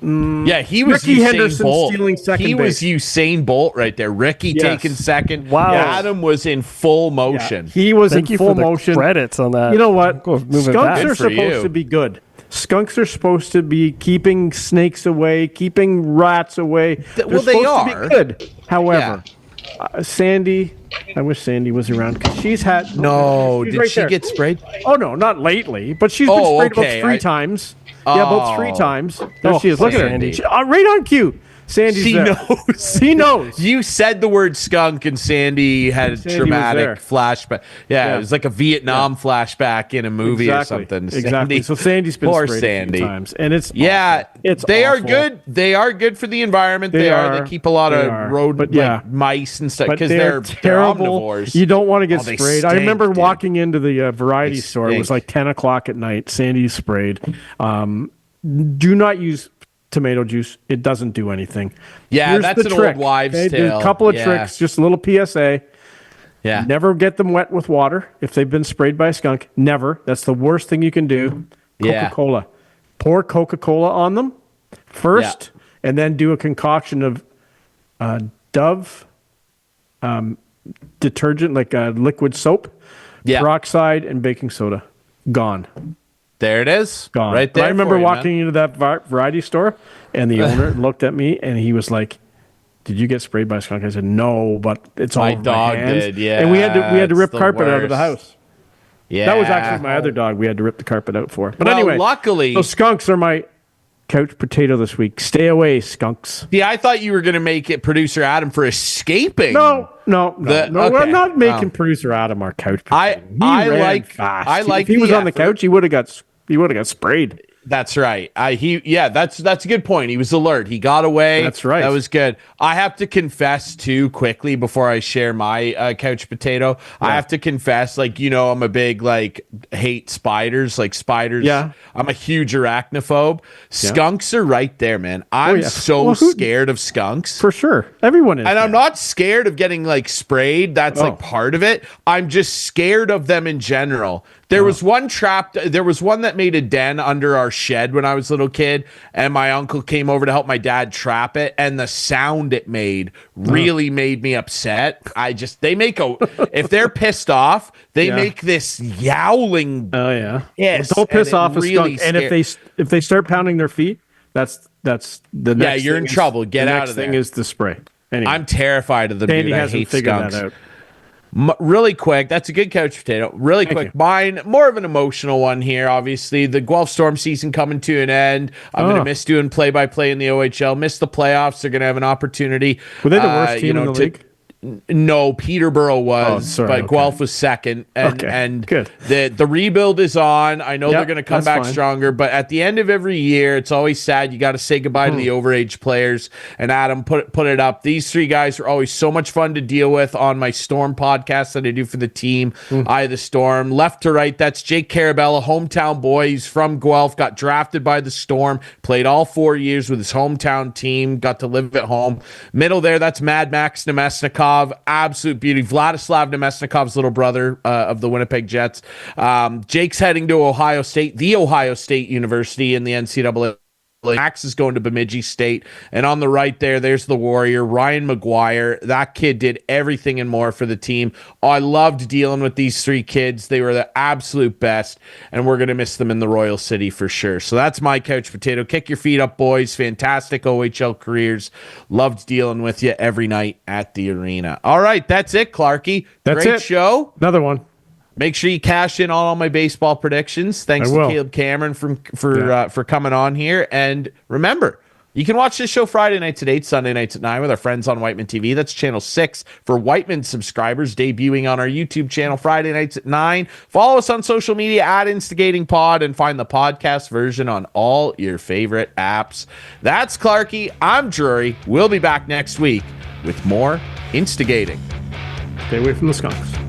He was Ricky Usain Henderson Bolt. stealing second He base. was Usain Bolt right there. Ricky taking second. Wow. Adam was in full motion. He was Thank in you full for motion. The credits on that. You know what? Skunks are supposed to be good. Skunks are supposed to be keeping snakes away, keeping rats away. Well, they are. To be good. However, Sandy, I wish Sandy was around because she's had. No, she's did right she there. get sprayed? Oh no, not lately, but she's been sprayed about 3 times. About 3 times. There she is. Look at her. Sandy. Right on cue. Sandy's there. knows. He knows. You said the word skunk, and Sandy had a dramatic flashback. Yeah, it was like a Vietnam flashback in a movie or something. Exactly. Sandy, So Sandy's been poor sprayed Sandy. a few times, and it's they are good. They are good for the environment. They keep a lot of mice and stuff because they're omnivores. You don't want to get they sprayed. stink, I remember dude. walking into the variety store. It was like 10 o'clock at night. Sandy's sprayed. Do not use tomato juice. It doesn't do anything. Yeah, Here's that's the an trick, old wives' okay? tale. There's a couple of tricks. Just a little PSA. Yeah. Never get them wet with water if they've been sprayed by a skunk. Never. That's the worst thing you can do. Coca-Cola. Pour Coca-Cola on them first, and then do a concoction of Dove detergent, like liquid soap, peroxide, and baking soda. Gone. There it is. Gone. Right there. I remember walking into that variety store, and the owner looked at me, and he was like, "Did you get sprayed by a skunk?" I said, "No, but it's all My over dog my hands." did, yeah. And we had to rip the carpet out of the worst. house. Yeah. That was actually my other dog. We had to rip the carpet out for. But Well, anyway, luckily, those skunks are my couch potato this week. Stay away, skunks. See, I thought you were going to make it producer Adam for escaping. No. We're not making producer Adam our couch potato. I like fast. If he was on the couch, he would have got sprayed. That's right. That's a good point. He was alert. He got away. That's right. That was good. I have to confess too quickly before I share my couch potato. Yeah. I have to confess, I'm a big hate spiders. Yeah. I'm a huge arachnophobe. Skunks are right there, man. I'm scared of skunks. For sure. Everyone is. And I'm not scared of getting sprayed. That's part of it. I'm just scared of them in general. There was one that made a den under our shed when I was a little kid, and my uncle came over to help my dad trap it, and the sound it made really made me upset. If they're pissed off, they make this yowling. Oh yeah. Yes. Don't piss off a really skunk. And if they start pounding their feet, That's the next. You're in trouble. Get out of there. The next thing is the spray. Anyway, I'm terrified of them. Andy Dude. I hasn't hate figured skunks. that out. Really quick, that's a good couch potato. Really quick, mine more of an emotional one here. Obviously, the Guelph Storm season coming to an end. I'm going to miss doing play-by-play in the OHL. Miss the playoffs. They're going to have an opportunity. Were they the worst team in the league? No, Peterborough was, but Guelph was second. And good. The rebuild is on. I know they're going to come back stronger, but at the end of every year, it's always sad. You got to say goodbye to the overage players. And Adam put it up. These three guys are always so much fun to deal with on my Storm podcast that I do for the team. Eye the Storm. Left to right, that's Jake Karabela, hometown boy. He's from Guelph, got drafted by the Storm, played all 4 years with his hometown team, got to live at home. Middle there, that's Max Namestnikov. Absolute beauty. Vladislav Namestnikov's little brother of the Winnipeg Jets. Jake's heading to Ohio State University in the NCAA. Max is going to Bemidji State. And on the right there's the Warrior, Ryan McGuire. That kid did everything and more for the team. Oh, I loved dealing with these three kids. They were the absolute best, and we're going to miss them in the Royal City for sure. So that's my couch potato. Kick your feet up, boys. Fantastic OHL careers. Loved dealing with you every night at the arena. All right, that's it, Clarkey. Great show. Another one. Make sure you cash in on all my baseball predictions. Thanks to Caleb Cameron for coming on here. And remember, you can watch this show Friday nights at 8, Sunday nights at 9 with our friends on Whiteman TV. That's channel 6 for Whiteman subscribers, debuting on our YouTube channel Friday nights at 9. Follow us on social media at Instigating Pod and find the podcast version on all your favorite apps. That's Clarkey. I'm Drury. We'll be back next week with more Instigating. Stay away from the skunks.